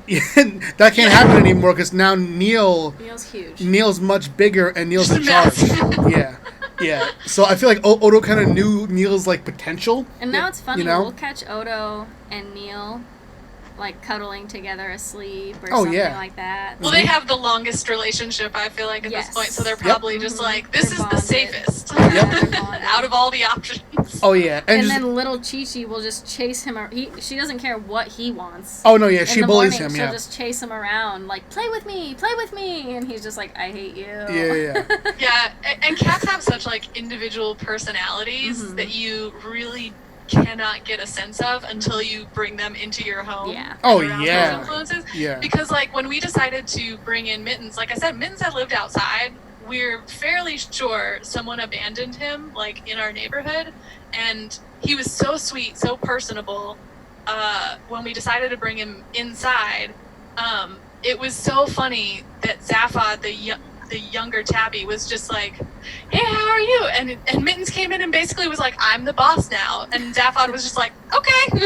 that can't happen anymore because now
Neil's huge.
Neil's much bigger and Neil's in
Just a
charge. Yeah. So I feel like Odo kind of knew Neil's like potential.
And now it's funny, we'll catch Odo and Neil like cuddling together asleep or something like that.
well, they have the longest relationship, I feel like, at this point, so they're probably just like, this
They're
is the
bonded.
safest
They're bonded.
out of all the options.
Oh yeah,
And then little Chi-Chi will just chase him. She doesn't care what he wants.
Oh no, yeah, she
In the
bullies
morning,
him.
She'll
Yeah.
just chase him around, like, play with me, and he's just like, I hate you.
Yeah.
Yeah, and cats have such like individual personalities that you really cannot get a sense of until you bring them into your home.
Yeah.
Oh,
around those
yeah.
influences.
Yeah.
Because like when we decided to bring in Mittens, like I said, Mittens had lived outside. We're fairly sure someone abandoned him like in our neighborhood, and he was so sweet, so personable. When we decided to bring him inside, it was so funny that Zaphod, the younger tabby, was just like, hey, how are you? And Mittens came in and basically was like, I'm the boss now. And Zaphod was just like, okay.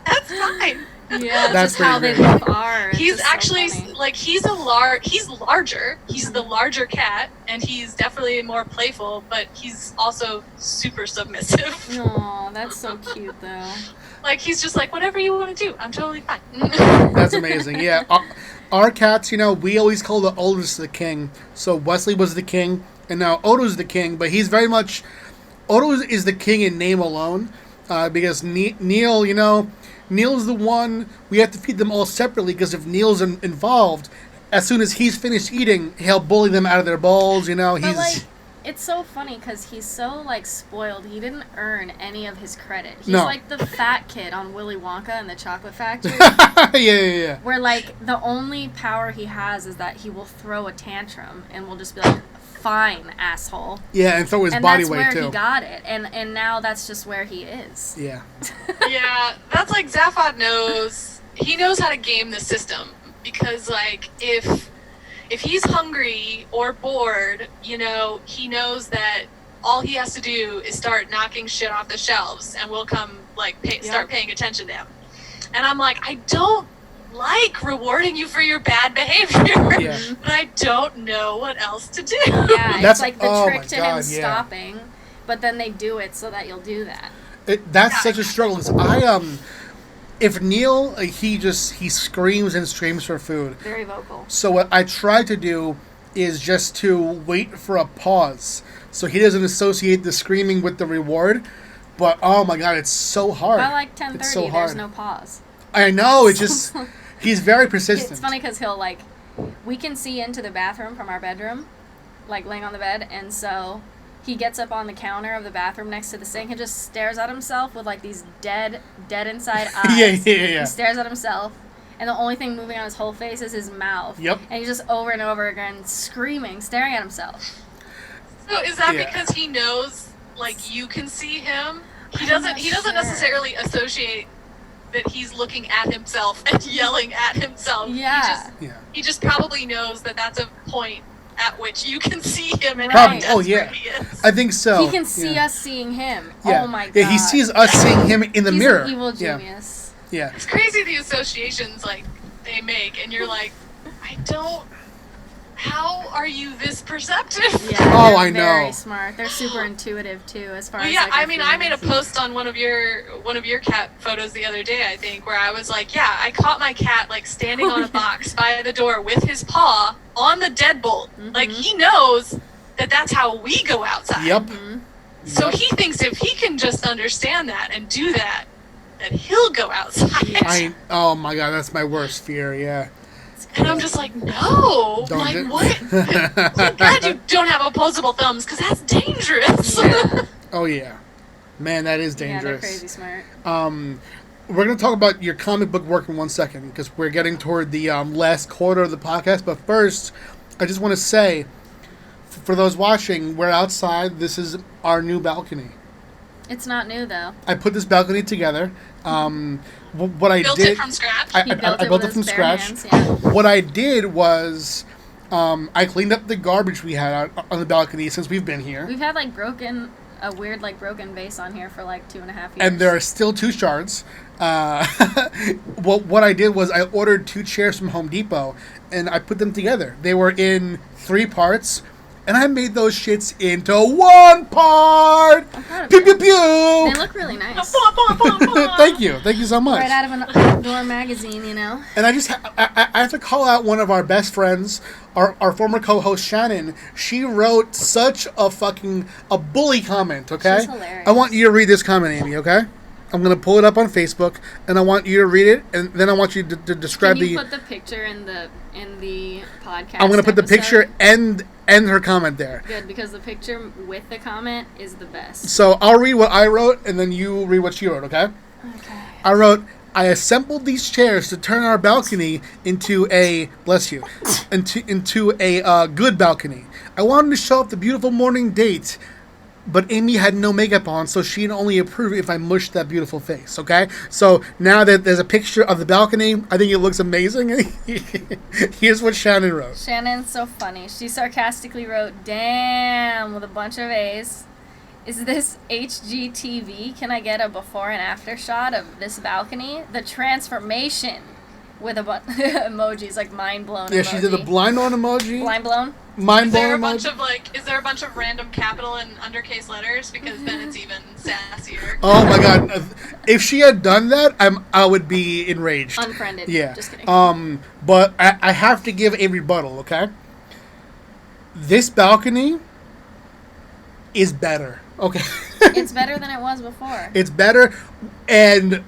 That's fine.
Yeah,
That's
that's just how
pretty
they
great.
both are. It's
He's
just so
actually
funny.
like he's larger. He's the larger cat, and he's definitely more playful, but he's also super submissive.
Aw, that's so cute though.
Like he's just like, whatever you want to do, I'm totally fine.
That's amazing. Yeah. Our cats, we always call the oldest the king. So Wesley was the king, and now Odo's the king, but he's very much... Odo is the king in name alone, because Neil, Neil's the one... We have to feed them all separately, because if Neil's involved, as soon as he's finished eating, he'll bully them out of their bowls,
But like, it's so funny because he's so like spoiled. He didn't earn any of his credit. He's
No.
like the fat kid on Willy Wonka and the Chocolate Factory.
yeah.
Where like the only power he has is that he will throw a tantrum and will just be like, fine, asshole.
Yeah, and throw his
And
body
that's
weight,
where
too.
he got it. And now that's just where he is.
Yeah.
Yeah, that's like Zaphod knows. He knows how to game the system, because like if he's hungry or bored, he knows that all he has to do is start knocking shit off the shelves, and we'll come like start paying attention to him. And I'm like, I don't like rewarding you for your bad behavior, but I don't know what else to do.
Yeah,
That's-
it's like the
oh
trick
my
to
God,
him stopping, but then they do it so that you'll do that.
That's such a struggle. 'Cause if Neil, he screams and screams for food.
Very vocal.
So what I try to do is just to wait for a pause, so he doesn't associate the screaming with the reward. But oh my god, it's so hard.
By like 10:30,
It's so
there's
hard.
no pause.
I know, it's just he's very persistent.
It's funny because he'll like, we can see into the bathroom from our bedroom, like laying on the bed, and so he gets up on the counter of the bathroom next to the sink and just stares at himself with like these dead inside eyes.
Yeah.
He stares at himself, and the only thing moving on his whole face is his mouth.
Yep.
And he's just over and over again screaming, staring at himself.
So is that
Yeah.
because he knows like you can see him? He
I'm
doesn't
not sure.
necessarily associate that he's looking at himself and yelling at himself.
Yeah.
He just probably knows that that's a point at which you can see him and
Right.
how
Oh, yeah.
desperate he is.
I think so.
He can see us seeing him.
Yeah.
Oh my god.
Yeah, he sees us seeing him in the
He's
mirror.
an evil
Yeah.
genius.
Yeah.
It's crazy the associations like they make, and you're like, I don't. How are you this perceptive?
Yeah.
Oh,
they're
I
Very
know.
smart. They're super intuitive too, as far
Well,
as
yeah,
like,
I
our
mean, I made a
feelings.
post on one of your cat photos the other day, I think, where I was like, yeah, I caught my cat like standing on a box by the door with his paw on the deadbolt. Like he knows that that's how we go outside.
Yep.
So he thinks if he can just understand that and do that, that he'll go outside.
Yeah.
Oh my god, that's my worst fear. Yeah.
And I'm just like, no.
Don't
Like,
do-
what? Thank God you don't have opposable thumbs, because that's dangerous.
Yeah.
Oh yeah. Man, that is
Yeah, they're
dangerous.
crazy smart.
We're going to talk about your comic book work in 1 second, because we're getting toward the last quarter of the podcast. But first, I just want to say, for those watching, we're outside. This is our new balcony.
It's not new though.
I put this balcony together. What I
Built
did,
it from scratch.
I
He
built
with
it
his
from
bare
scratch.
hands, yeah.
What I did was, I cleaned up the garbage we had out on the balcony since we've been here.
We've had like a weird like broken vase on here for like 2.5 years.
And there are still 2 shards. What I did was I ordered 2 chairs from Home Depot, and I put them together. They were in 3 parts, and I made those shits into 1 part.
I'm proud of
Pew
you.
pew pew.
They look really nice.
Thank you so much.
Right out of an outdoor magazine, you know.
And I just I have to call out one of our best friends, our former co-host Shannon. She wrote such a bully comment. Okay,
She's hilarious.
I want you to read this comment, Amy. Okay, I'm gonna pull it up on Facebook, and I want you to read it, and then I want you to describe
Can you
the.
put the picture in the podcast?
I'm gonna put the
episode?
picture and her comment there.
Good, because the picture with the comment is the best.
So I'll read what I wrote, and then you read what she wrote. Okay.
Okay.
I wrote, I assembled these chairs to turn our balcony into a, bless you, into a good balcony. I wanted to show up the beautiful morning date, but Amy had no makeup on, so she'd only approve if I mushed that beautiful face, okay? So now that there's a picture of the balcony, I think it looks amazing. Here's what Shannon wrote.
Shannon's so funny. She sarcastically wrote, "Damn," with a bunch of A's. "Is this HGTV? Can I get a before and after shot of this balcony? The transformation," with a emojis, like mind blown.
Yeah,
emoji.
she did the blind on emoji.
Blind blown.
Mind
Is there a
blown
bunch
emoji.
of a bunch of random capital and undercase letters? Because then it's even sassier.
Oh my god. If she had done that, I would be enraged.
Unfriended.
Yeah.
Just kidding.
But I have to give a rebuttal, okay? This balcony is better. Okay.
It's better than it was before.
It's better, and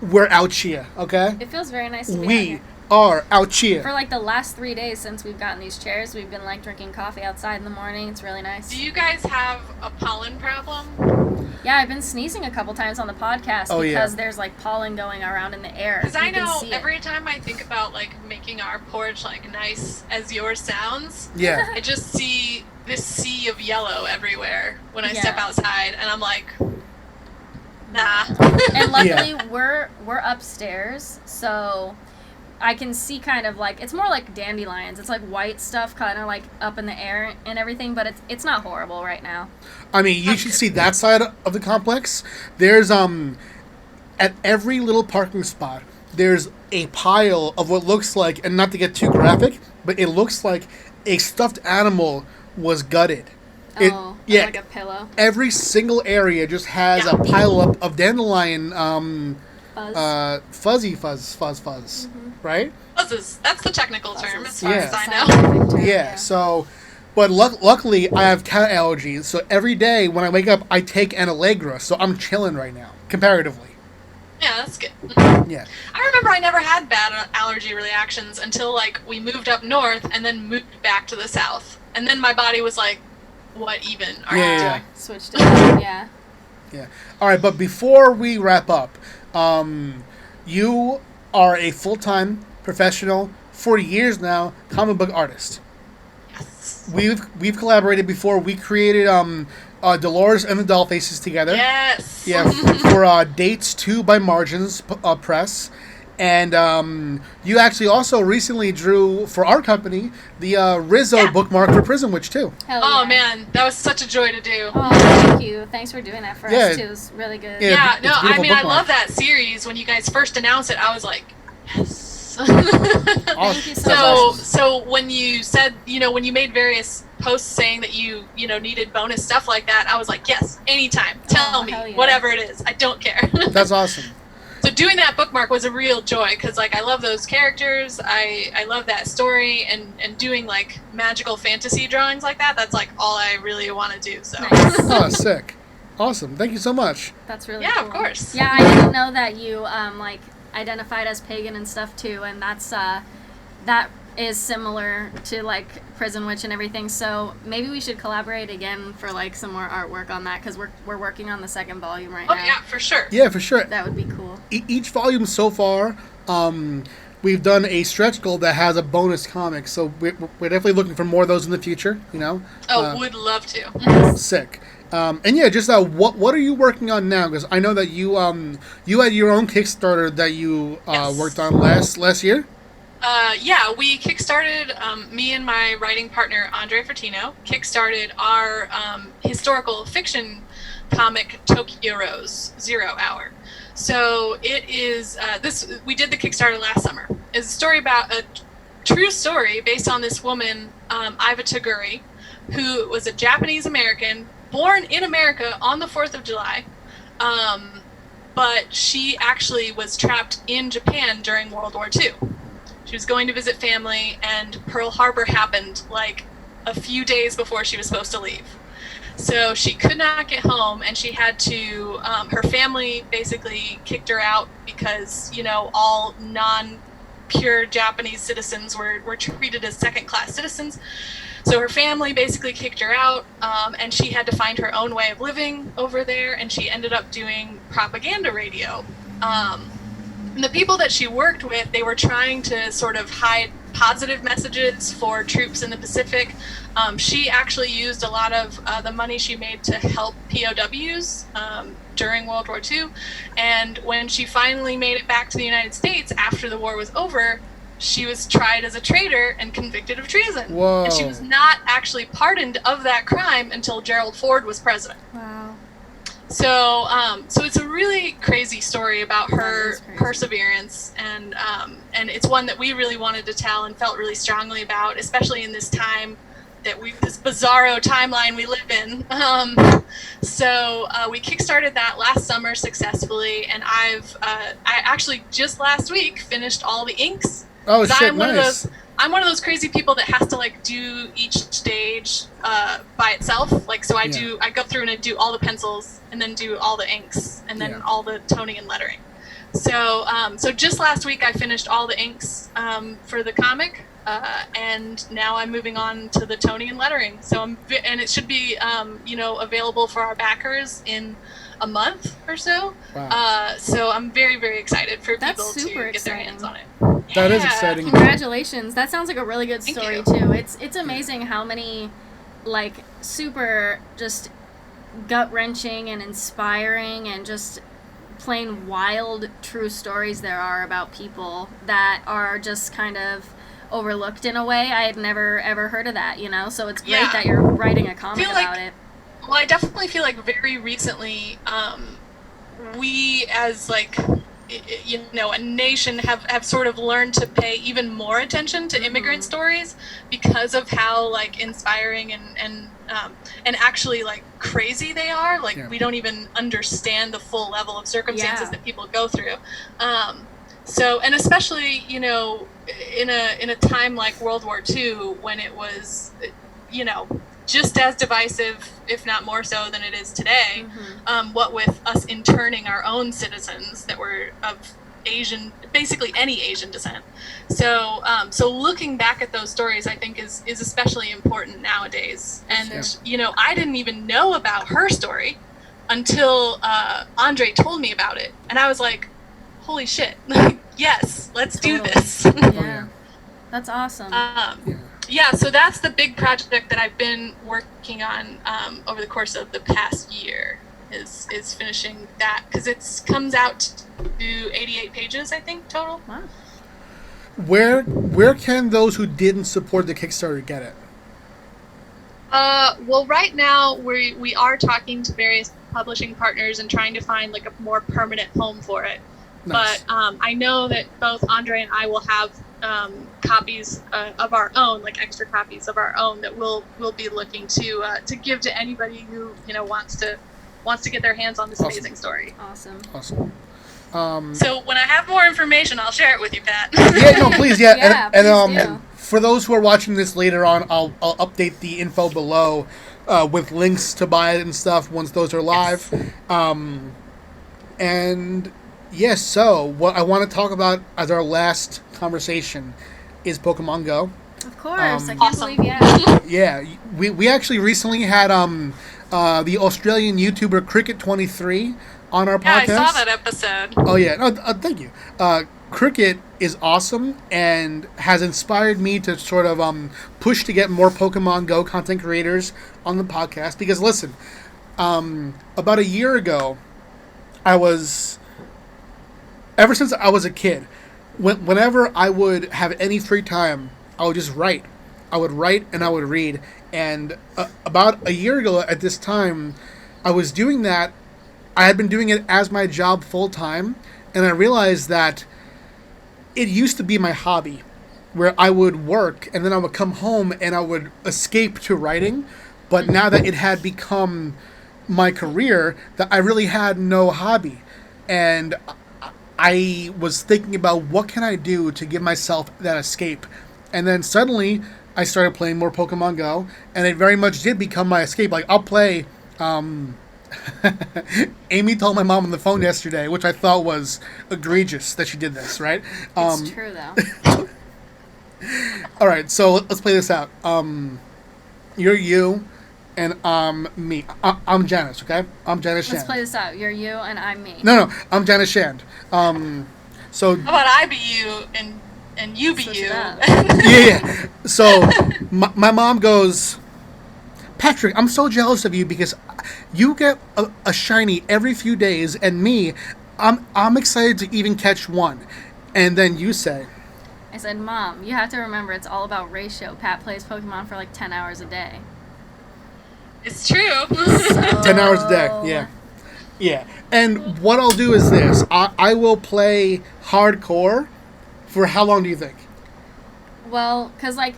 we're out here, okay?
It feels very nice to be out
We
here.
are out here.
For like the last 3 days since we've gotten these chairs, we've been like drinking coffee outside in the morning. It's really nice.
Do you guys have a pollen problem?
Yeah, I've been sneezing a couple times on the podcast
Oh, yeah.
because there's like pollen going around in the air.
Because I
You can
know
see it.
every time I think about like making our porch like nice as yours sounds,
Yeah.
I just see this sea of yellow everywhere when I
Yeah.
step outside, and I'm like, nah.
And luckily we're upstairs, so I can see kind of like, it's more like dandelions. It's like white stuff kind of like up in the air and everything, but it's not horrible right now.
I mean, you should see that side of the complex. There's at every little parking spot, there's a pile of what looks like, and not to get too graphic, but it looks like a stuffed animal was gutted.
Oh, like a pillow.
Every single area just has a pile up of dandelion, fuzzy fuzz, right?
Fuzzes. That's the technical term, as far
Yeah.
as I know.
Yeah. So, but luckily I have cat allergies, so every day when I wake up, I take an Allegra, so I'm chilling right now, comparatively.
Yeah, that's good.
Yeah.
I remember I never had bad allergy reactions until like we moved up north and then moved back to the south, and then my body was like, "What even are you doing?"
Switched it up, yeah.
Yeah. All right, but before we wrap up, you are a full-time professional, 40 years now, comic book artist.
Yes.
We've collaborated before. We created Dolores and the Doll Faces together.
Yes.
Yeah, for Dates 2 by Margins Press. And you actually also recently drew, for our company, the Rizzo bookmark for Prison Witch, too.
Hell
Oh
yeah.
man, that was such a joy to do.
Oh, thank you. Thanks for doing that for us, too. It was really good.
Yeah.
Yeah, no,
it's a
I
beautiful
mean, I
bookmark.
love that series. When you guys first announced it, I was like, yes.
Thank you so much.
So when you said, when you made various posts saying that you needed bonus stuff like that, I was like, yes, anytime. Tell me,
hell yeah.
whatever it is. I don't care.
That's awesome.
So doing that bookmark was a real joy because, like, I love those characters. I love that story, and doing, like, magical fantasy drawings like that, that's, like, all I really want to do. So.
Nice.
Oh, sick. Awesome. Thank you so much.
That's really
Yeah,
cool.
of course.
Yeah, I didn't know that you, like, identified as pagan and stuff, too, and that's, that is similar to, like, Prison Witch and everything, so maybe we should collaborate again for, like, some more artwork on that, because we're working on the second volume right
Oh,
now.
yeah, for sure.
Yeah, for sure.
That would be cool.
Each volume so far, we've done a stretch goal that has a bonus comic, so we're definitely looking for more of those in the future,
Oh, would love to.
Sick. And yeah, just what are you working on now? Because I know that you had your own Kickstarter that you
Yes.
worked on last year.
Yeah, we kickstarted, me and my writing partner, Andre Fertino, kickstarted our historical fiction comic, Tokyo Rose, 0 Hour. So it is, we did the Kickstarter last summer. It's a story about a true story based on this woman, Iva Toguri, who was a Japanese American, born in America on the 4th of July, but she actually was trapped in Japan during World War II. She was going to visit family, and Pearl Harbor happened like a few days before she was supposed to leave. So she could not get home, and she had to, her family basically kicked her out because, all non-pure Japanese citizens were treated as second-class citizens. So her family basically kicked her out, and she had to find her own way of living over there, and she ended up doing propaganda radio. And the people that she worked with, they were trying to sort of hide positive messages for troops in the Pacific. She actually used a lot of the money she made to help POWs during World War II. And when she finally made it back to the United States after the war was over, she was tried as a traitor and convicted of treason.
Whoa.
And she was not actually pardoned of that crime until Gerald Ford was president.
Wow.
So, so it's a really crazy story about her
That is crazy.
perseverance, and it's one that we really wanted to tell and felt really strongly about, especially in this time this bizarro timeline we live in. So we kickstarted that last summer successfully, and I actually just last week finished all the inks.
Oh
'Cause
shit! Nice.
I'm one of those crazy people that has to like do each stage by itself. Like, so I go through and I do all the pencils and then do all the inks and then all the toning and lettering. So, so just last week I finished all the inks for the comic, and now I'm moving on to the toning and lettering. So and it should be available for our backers in a month or so.
Wow.
So I'm very, very excited for
That's
people
super
to get their
exciting.
hands on it.
That is
Yeah.
exciting.
Congratulations. That sounds like a really good
Thank
story
you.
too. It's amazing how many like super just gut-wrenching and inspiring and just plain wild true stories there are about people that are just kind of overlooked in a way. I had never ever heard of that, you know, so it's great that you're writing a comic about it.
Well, I definitely feel like very recently we as like a nation have sort of learned to pay even more attention to immigrant stories because of how like inspiring and actually like crazy they are. Like we don't even understand the full level of circumstances that people go through. So, and especially, you know, in a time like World War II, when it was, you know, just as divisive, if not more so than it is today, what with us interning our own citizens that were of Asian, basically any Asian descent. So, so looking back at those stories, I think is especially important nowadays. And, you know, I didn't even know about her story until Andre told me about it. And I was like, holy shit, yes, let's do this.
That's awesome.
Yeah, so that's the big project that I've been working on over the course of the past year is finishing that, because it comes out to 88 pages, I think, total.
Wow.
Where can those who didn't support the Kickstarter get it?
Well, right now we are talking to various publishing partners and trying to find like a more permanent home for it. Nice. But I know that both Andre and I will have copies of our own, like extra copies of our own, that we'll be looking to give to anybody who, you know, wants to get their hands on this amazing story.
Awesome.
So when I have more information, I'll share it with you, Pat.
Yeah, no, please, yeah.
Please do.
For those who are watching this later on, I'll update the info below with links to buy it and stuff once those are live. Yes. And yes, so what I want to talk about as our last conversation is Pokemon Go.
Of course, I can't believe you asked.
Yeah, we actually recently had the Australian YouTuber Cricket23 on our podcast.
Yeah, I saw that episode.
Oh yeah, no, thank you. Cricket is awesome and has inspired me to sort of push to get more Pokemon Go content creators on the podcast. Because listen, about a year ago, ever since I was a kid, whenever I would have any free time, I would just write. I would write and I would read. And about a year ago at this time, I was doing that. I had been doing it as my job full time, and I realized that it used to be my hobby, where I would work and then I would come home and I would escape to writing. But now that it had become my career, that I really had no hobby. And I was thinking about what can I do to give myself that escape. And then suddenly I started playing more Pokemon Go, and it very much did become my escape. Like, I'll play... Amy told my mom on the phone yesterday, which I thought was egregious that she did this, right?
It's true, though.
All right, so let's play this out. You're you, and I'm me. I'm Janice, okay? I'm Janice Shand.
Let's play this out. You're you, and I'm me.
No, I'm Janice Shand. So
how about I be you and you be you?
Yeah. So my mom goes, Patrick, I'm so jealous of you because you get a shiny every few days, and me, I'm excited to even catch one. And then you say,
I said, Mom, you have to remember it's all about ratio. Pat plays Pokemon for like 10 hours a day.
It's true.
10 hours a day, yeah. And what I'll do is this. I will play hardcore for how long do you think?
Well, because like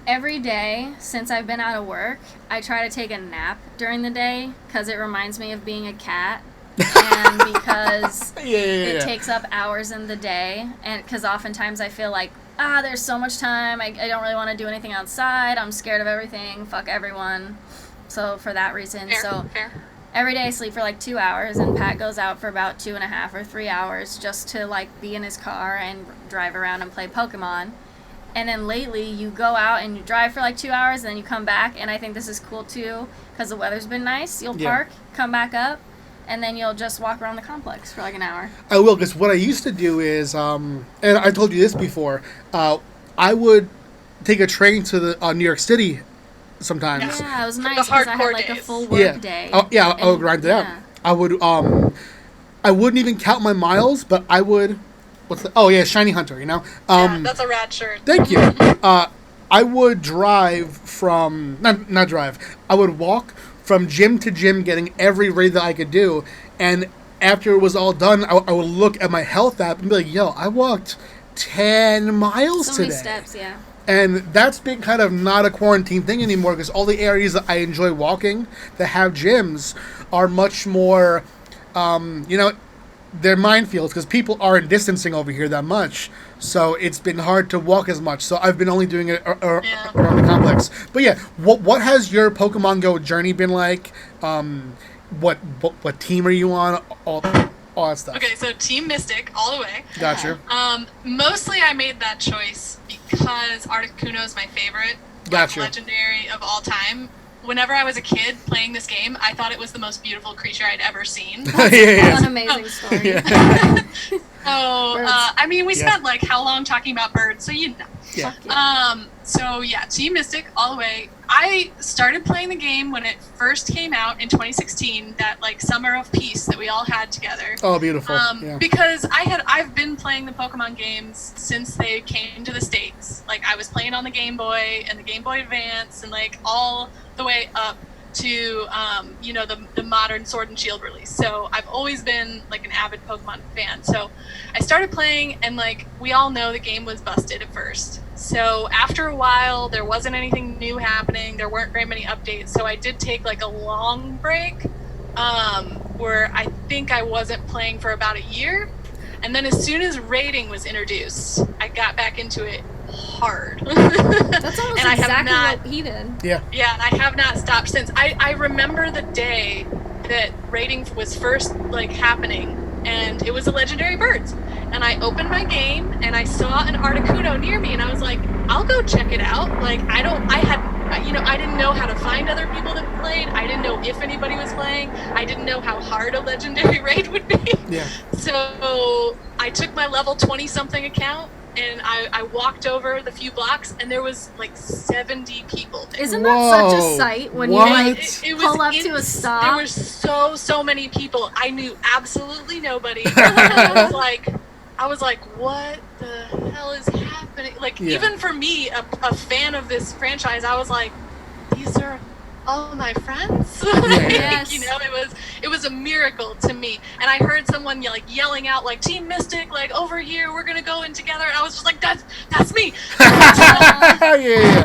every day since I've been out of work, I try to take a nap during the day because it reminds me of being a cat. And because it takes up hours in the day, and because oftentimes I feel like, there's so much time, I don't really want to do anything outside, I'm scared of everything, fuck everyone, so for that reason, fair. Every day I sleep for like 2 hours, and Pat goes out for about 2.5 or 3 hours just to like be in his car and drive around and play Pokemon. And then lately you go out and you drive for like 2 hours, and then you come back, and I think this is cool too because the weather's been nice. You'll park, come back up, and then you'll just walk around the complex for like an hour. I will, because
what I used to do is, and I told you this before, I would take a train to the New York City sometimes.
Yeah, it was nice because I had like a full work day.
I would grind it out. I would I wouldn't even count my miles, but I would. Shiny Hunter. You know.
Yeah, that's a rad shirt.
Thank you. I would drive from not drive. I would walk from gym to gym, getting every raid that I could do, and after it was all done, I would look at my health app and be like, "Yo, I walked 10 miles
So
today."
many steps, yeah.
And that's been kind of not a quarantine thing anymore because all the areas that I enjoy walking that have gyms are much more, they're minefields because people aren't distancing over here that much. So it's been hard to walk as much. So I've been only doing it around the complex. But yeah, what has your Pokemon Go journey been like? What team are you on? All that stuff.
Okay, so Team Mystic all the way.
Gotcha.
Mostly I made that choice because Articuno is my favorite
Gotcha.
legendary of all time. Whenever I was a kid playing this game, I thought it was the most beautiful creature I'd ever seen.
What an amazing story.
Yeah.
We spent like how long talking about birds, so you know.
Yeah.
Team Mystic all the way. I started playing the game when it first came out in 2016, that like summer of peace that we all had together.
Oh, beautiful.
Because I've been playing the Pokemon games since they came to the States. Like I was playing on the Game Boy and the Game Boy Advance and like all the way up to the modern Sword and Shield release. So I've always been like an avid Pokemon fan. So I started playing and like we all know the game was busted at first. So after a while there wasn't anything new happening. There weren't very many updates. So I did take like a long break where I think I wasn't playing for about a year. And then as soon as raiding was introduced, I got back into it hard.
That's almost
and
exactly what he did.
Yeah.
Yeah, and I have not stopped since. I remember the day that raiding was first like happening, and it was a legendary birds. And I opened my game and I saw an Articuno near me, and I was like, I'll go check it out. Like I didn't know how to find other people that played. I didn't know if anybody was playing. I didn't know how hard a legendary raid would be.
Yeah.
So I took my level 20-something account and I walked over the few blocks and there was like 70 people there.
Isn't that such a sight when you like pull up to a stop?
There were so many people. I knew absolutely nobody. I was like, what the hell is happening? Like, even for me, a fan of this franchise, I was like, these are all my friends.
Yes.
It was a miracle to me. And I heard someone yelling out like Team Mystic, like over here, we're gonna go in together. And I was just like, that's me.
Yeah.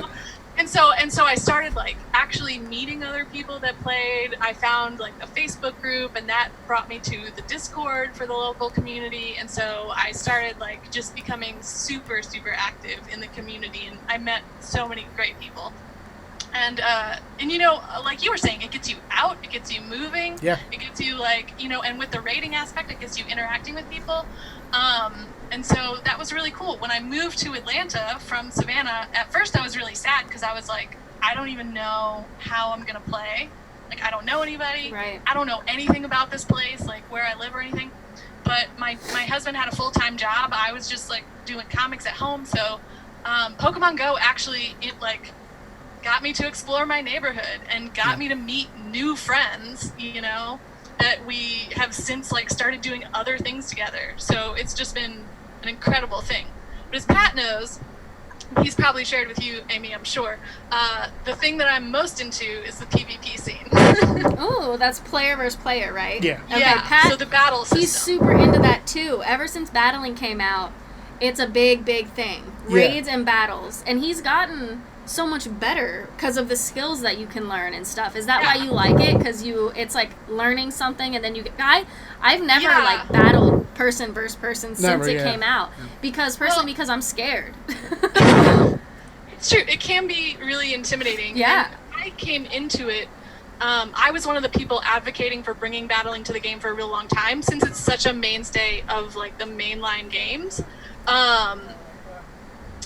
And so I started like actually meeting other people that played. I found like a Facebook group, and that brought me to the Discord for the local community. And so I started like just becoming super, super active in the community, and I met so many great people. And like you were saying, it gets you out, it gets you moving, it gets you and with the rating aspect, it gets you interacting with people. And so that was really cool. When I moved to Atlanta from Savannah, at first I was really sad because I was like, I don't even know how I'm going to play. Like, I don't know anybody.
Right.
I don't know anything about this place, like where I live or anything. But my husband had a full-time job. I was just like doing comics at home. So Pokemon Go actually, it like got me to explore my neighborhood and got me to meet new friends, that we have since like started doing other things together. So it's just been an incredible thing. But as Pat knows, he's probably shared with you, Amy, I'm sure, the thing that I'm most into is the PvP scene.
Oh, that's player versus player, right?
Yeah.
Okay,
yeah,
Pat,
so the battle system.
He's super into that too. Ever since battling came out, it's a big, big thing. Raids and battles. And he's gotten so much better because of the skills that you can learn and stuff. Is that why you like it? Because it's like learning something and then you get... I've never like battled person versus person since it came out. Because I'm scared.
It's true. It can be really intimidating.
Yeah.
And I came into it, I was one of the people advocating for bringing battling to the game for a real long time, since it's such a mainstay of like the mainline games.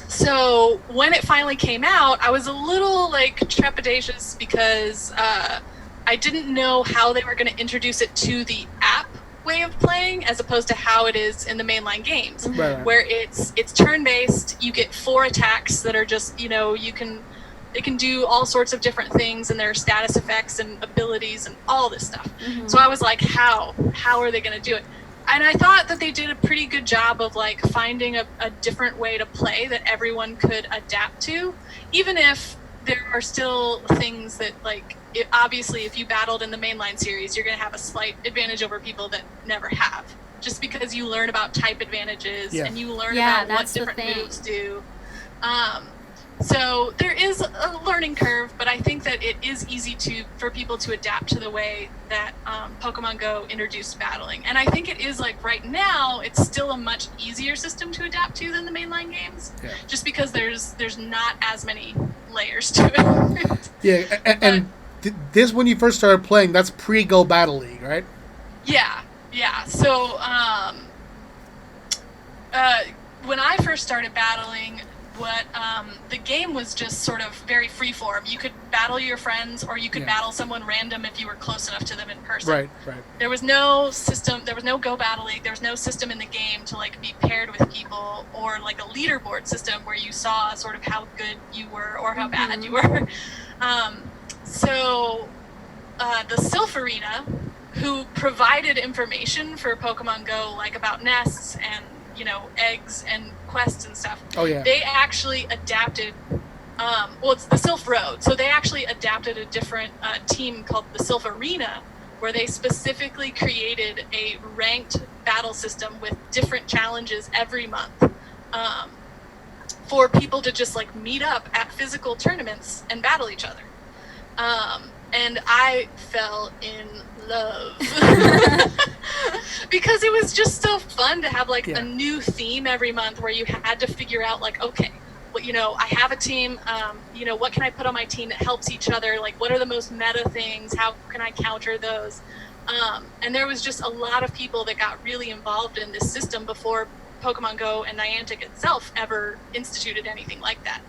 So when it finally came out, I was a little like trepidatious because I didn't know how they were going to introduce it to the app way of playing as opposed to how it is in the mainline games, where it's turn-based. You get 4 attacks that are just, they can do all sorts of different things, and there are status effects and abilities and all this stuff. So I was like, how are they going to do it? I thought that they did a pretty good job of like finding a different way to play that everyone could adapt to, even if there are still things that like obviously if you battled in the mainline series, you're going to have a slight advantage over people that never have, just because you learn about type advantages and you learn about what different moves do. So there is a learning curve, but I think that it is easy for people to adapt to the way that Pokemon Go introduced battling. And I think it is like right now, it's still a much easier system to adapt to than the mainline games, just because there's not as many layers to it.
and this, when you first started playing, that's pre-Go Battle League, right?
Yeah. So when I first started battling, the game was just sort of very freeform. You could battle your friends, or you could battle someone random if you were close enough to them in person.
Right.
There was no system. There was no Go Battle League. There was no system in the game to like be paired with people, or like a leaderboard system where you saw sort of how good you were or how bad you were. So the Sylph Arena, who provided information for Pokemon Go, like about nests and eggs and quests and stuff.
Oh yeah.
They actually adapted. It's the Sylph Road, so they actually adapted a different team called the Sylph Arena, where they specifically created a ranked battle system with different challenges every month, for people to just like meet up at physical tournaments and battle each other. And I fell in love because it was just so fun to have like a new theme every month, where you had to figure out like, okay, well, I have a team, what can I put on my team that helps each other? Like, what are the most meta things? How can I counter those? And there was just a lot of people that got really involved in this system before Pokemon Go and Niantic itself ever instituted anything like that.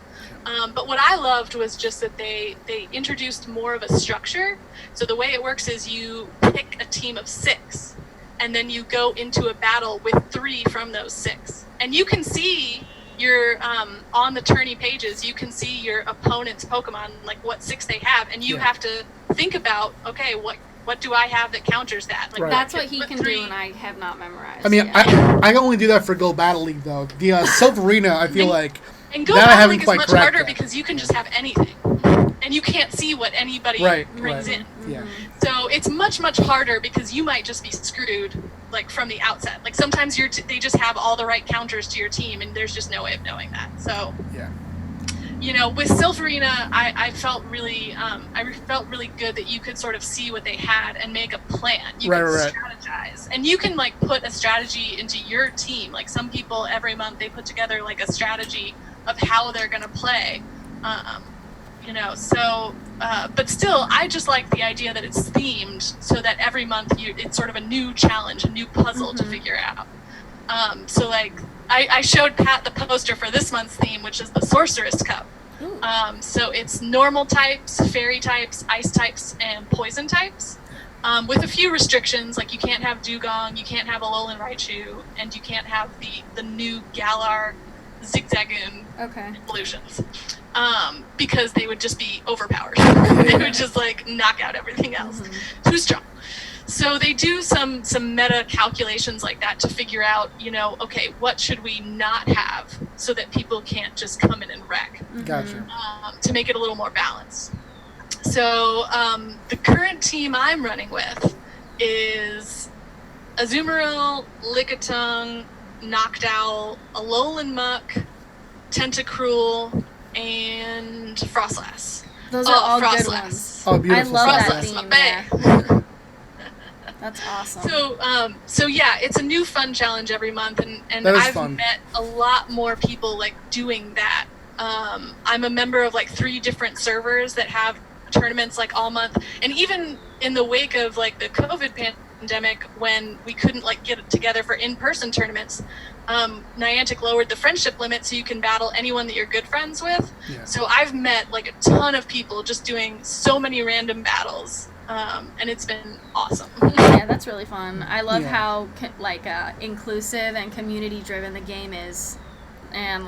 But what I loved was just that they introduced more of a structure. So the way it works is you pick a team of 6, and then you go into a battle with 3 from those 6. And you can see your, on the tourney pages, you can see your opponent's Pokemon, like what 6 they have, and you have to think about, okay, what do I have that counters that? Like
That's what he can do, and I have not memorized.
I mean, I only do that for Go Battle League, though. The Sylph Arena, I feel like...
And Go Battle League is much harder because you can just have anything, and you can't see what anybody brings in.
Yeah.
So it's much, much harder because you might just be screwed, like from the outset. Like sometimes they just have all the right counters to your team, and there's just no way of knowing that. So with Sylph Arena, I felt really good that you could sort of see what they had and make a plan. You can strategize, and you can like put a strategy into your team. Like some people every month they put together like a strategy of how they're going to play, but still I just like the idea that it's themed, so that every month it's sort of a new challenge, a new puzzle to figure out. So like I showed Pat the poster for this month's theme, which is the Sorceress Cup. So it's normal types, fairy types, ice types, and poison types, with a few restrictions, like you can't have Dugong, you can't have Alolan Raichu, and you can't have the new Galar Zigzagoon evolutions, because they would just be overpowered. They would just like knock out everything else. Too strong. So they do some meta calculations like that to figure out, okay, what should we not have so that people can't just come in and wreck.
Gotcha.
To make it a little more balanced. So the current team I'm running with is Azumarill, Lickitung, Noctowl, Alolan Muck, Tentacruel, and Frostlass.
Those are all
Frostlass.
good ones.
Oh, beautiful.
I love
Frostlass,
that theme.
my bae.
That's awesome.
So yeah, it's a new fun challenge every month, and I've met a lot more people like doing that. I'm a member of like 3 different servers that have tournaments like all month, and even in the wake of like the COVID pandemic, when we couldn't like get together for in-person tournaments, Niantic lowered the friendship limit so you can battle anyone that you're good friends with. So I've met like a ton of people just doing so many random battles. And it's been awesome.
Yeah, that's really fun. I love how inclusive and community driven the game is, and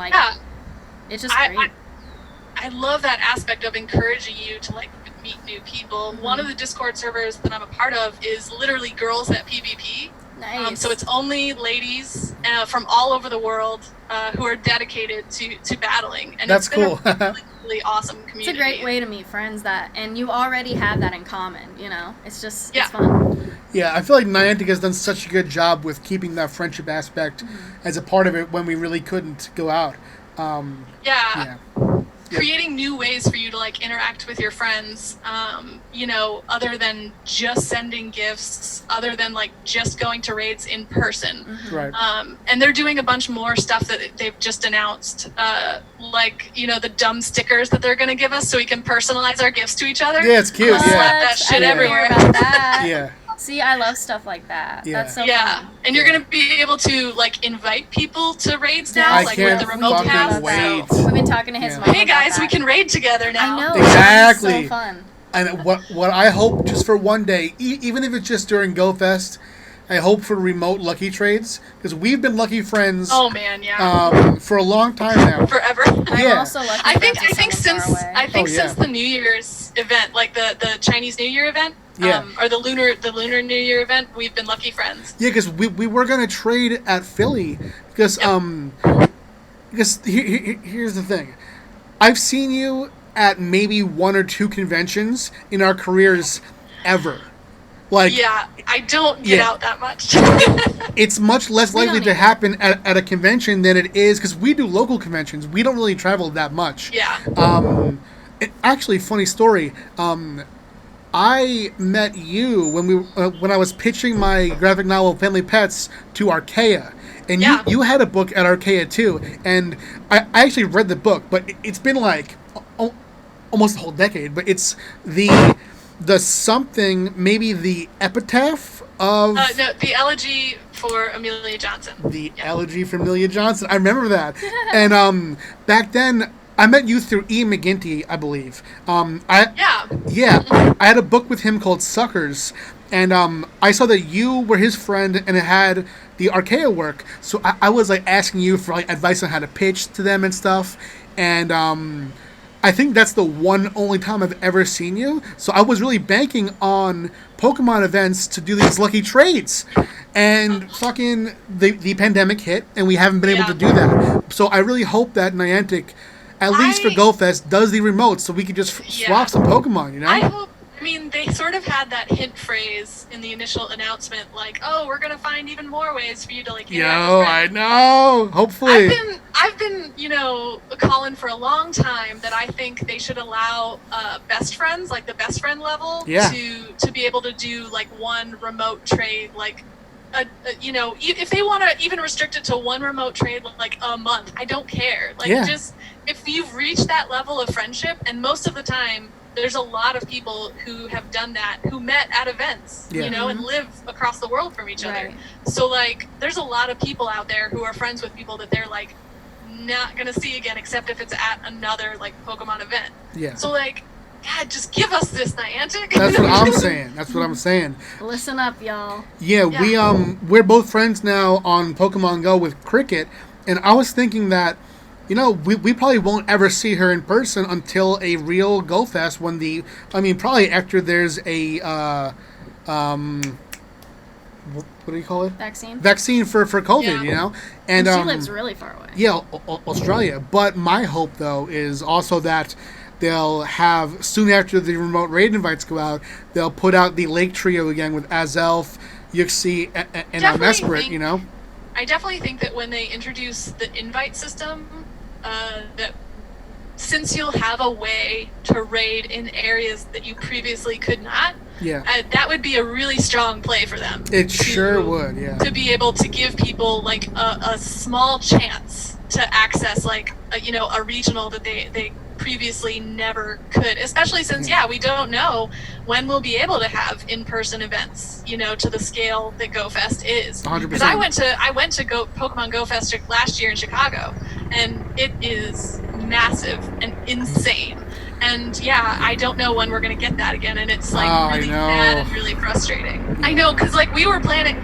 it's just great.
I love that aspect of encouraging you to like meet new people. One of the Discord servers that I'm a part of is literally girls at PvP,
Nice.
So it's only ladies from all over the world who are dedicated to battling, and
That's
it's been
cool.
a really, really awesome community.
It's a great way to meet friends and you already have that in common, you know? It's just,
Yeah.
it's fun.
Yeah, I feel like Niantic has done such a good job with keeping that friendship aspect as a part of it when we really couldn't go out.
Yeah. Creating new ways for you to like interact with your friends, you know, other than just sending gifts, other than like just going to raids in person.
Right.
And they're doing a bunch more stuff that they've just announced, like, you know, the dumb stickers that they're going to give us so we can personalize our gifts to each other.
Yeah, it's cute.
What?
Yeah.
That shit
I didn't
everywhere.
hear about that.
Yeah.
See, I love stuff like that.
Yeah.
That's so
Yeah,
fun.
and you're gonna be able to like invite people to raids now,
I
like
can't
with the remote
fucking
cast.
wait.
So,
We've been talking to his
Yeah.
mom
hey
about
guys,
that.
we can raid together now.
I know.
Exactly.
It's so fun.
And what I hope just for one day, even if it's just during GoFest, I hope for remote lucky trades because we've been lucky friends
Oh man, yeah.
for a long time now.
Forever.
I'm
Yeah.
also lucky.
I think
friends with someone far away.
since the New Year's event, like the Chinese New Year event,
Yeah.
or the Lunar New Year event, we've been lucky friends.
Yeah, because we were gonna trade at Philly because here's the thing, I've seen you at maybe one or two conventions in our careers ever. Like
Yeah, I don't get
Yeah.
out that much.
it's much less
We
likely
don't
to
either.
happen at a convention than it is because we do local conventions. We don't really travel that much.
Yeah.
Actually, funny story. I met you when I was pitching my graphic novel Family Pets to Archaea, and
Yeah.
you had a book at Archaea too. And I actually read the book, but it's been like almost a whole decade. But it's the something, maybe the epitaph of
No, the elegy for Amelia Johnson.
the elegy for Amelia Johnson. I remember that. And back then, I met you through Ian McGinty, I believe.
Yeah.
I had a book with him called Suckers, and I saw that you were his friend, and it had the Archaea work. So I was like asking you for like advice on how to pitch to them and stuff. And I think that's the only time I've ever seen you. So I was really banking on Pokemon events to do these lucky trades. And fucking the pandemic hit, and we haven't been able to do that. So I really hope that Niantic, at least for GoFest, does the remote so we could just swap some Pokemon, you know?
I mean, they sort of had that hint phrase in the initial announcement, like, "Oh, we're gonna find even more ways for you to like." interact with
I
friends."
know. Hopefully.
I've been, you know, calling for a long time that I think they should allow best friends, like the best friend level,
Yeah.
to be able to do like one remote trade, like. You know, if they want to even restrict it to one remote trade like a month, I don't care. Like,
Yeah.
just if you've reached that level of friendship, and most of the time, there's a lot of people who have done that, who met at events,
Yeah.
you know, and live across the world from each other.
Right.
So, like, there's a lot of people out there who are friends with people that they're like not gonna see again, except if it's at another like Pokemon event.
Yeah.
So, like, God, just give us this, Niantic.
That's what I'm saying. That's what I'm saying.
Listen up, y'all.
Yeah, we're both friends now on Pokemon Go with Cricket, and I was thinking that, you know, we probably won't ever see her in person until a real GoFest probably after there's a what do you call it? Vaccine for COVID,
Yeah.
you know?
And she lives really far away.
Yeah, Australia. But my hope, though, is also that they'll have, soon after the remote raid invites go out, they'll put out the Lake Trio again with Azelf, Yuxi, and Mesprit, you know?
I definitely think that when they introduce the invite system, that since you'll have a way to raid in areas that you previously could not, that would be a really strong play for them.
It sure would, yeah.
To be able to give people like a small chance to access like a regional that they previously never could, especially since we don't know when we'll be able to have in-person events, you know, to the scale that GoFest is.
100%.
Because I went to Pokemon GoFest last year in Chicago, and it is massive and insane. And I don't know when we're gonna get that again, and it's like really sad and really frustrating. I know, because like we were planning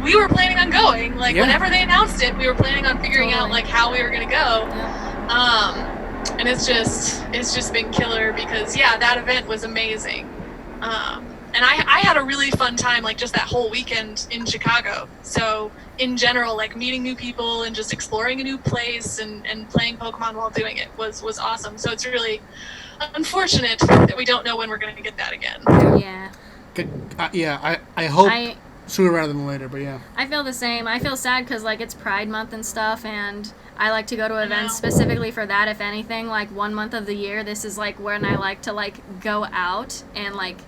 on going. Like whenever they announced it, we were planning on figuring out like how we were gonna go. And it's just been killer because that event was amazing. And I had a really fun time, like just that whole weekend in Chicago. So in general, like meeting new people and just exploring a new place and playing Pokemon while doing it was awesome. So it's really unfortunate that we don't know when we're going to get that again.
Yeah.
Good. I hope sooner rather than later, but yeah.
I feel the same. I feel sad because, like, it's Pride Month and stuff, and I like to go to events specifically for that, if anything. Like, 1 month of the year, this is, like, when I like to, like, go out and, like,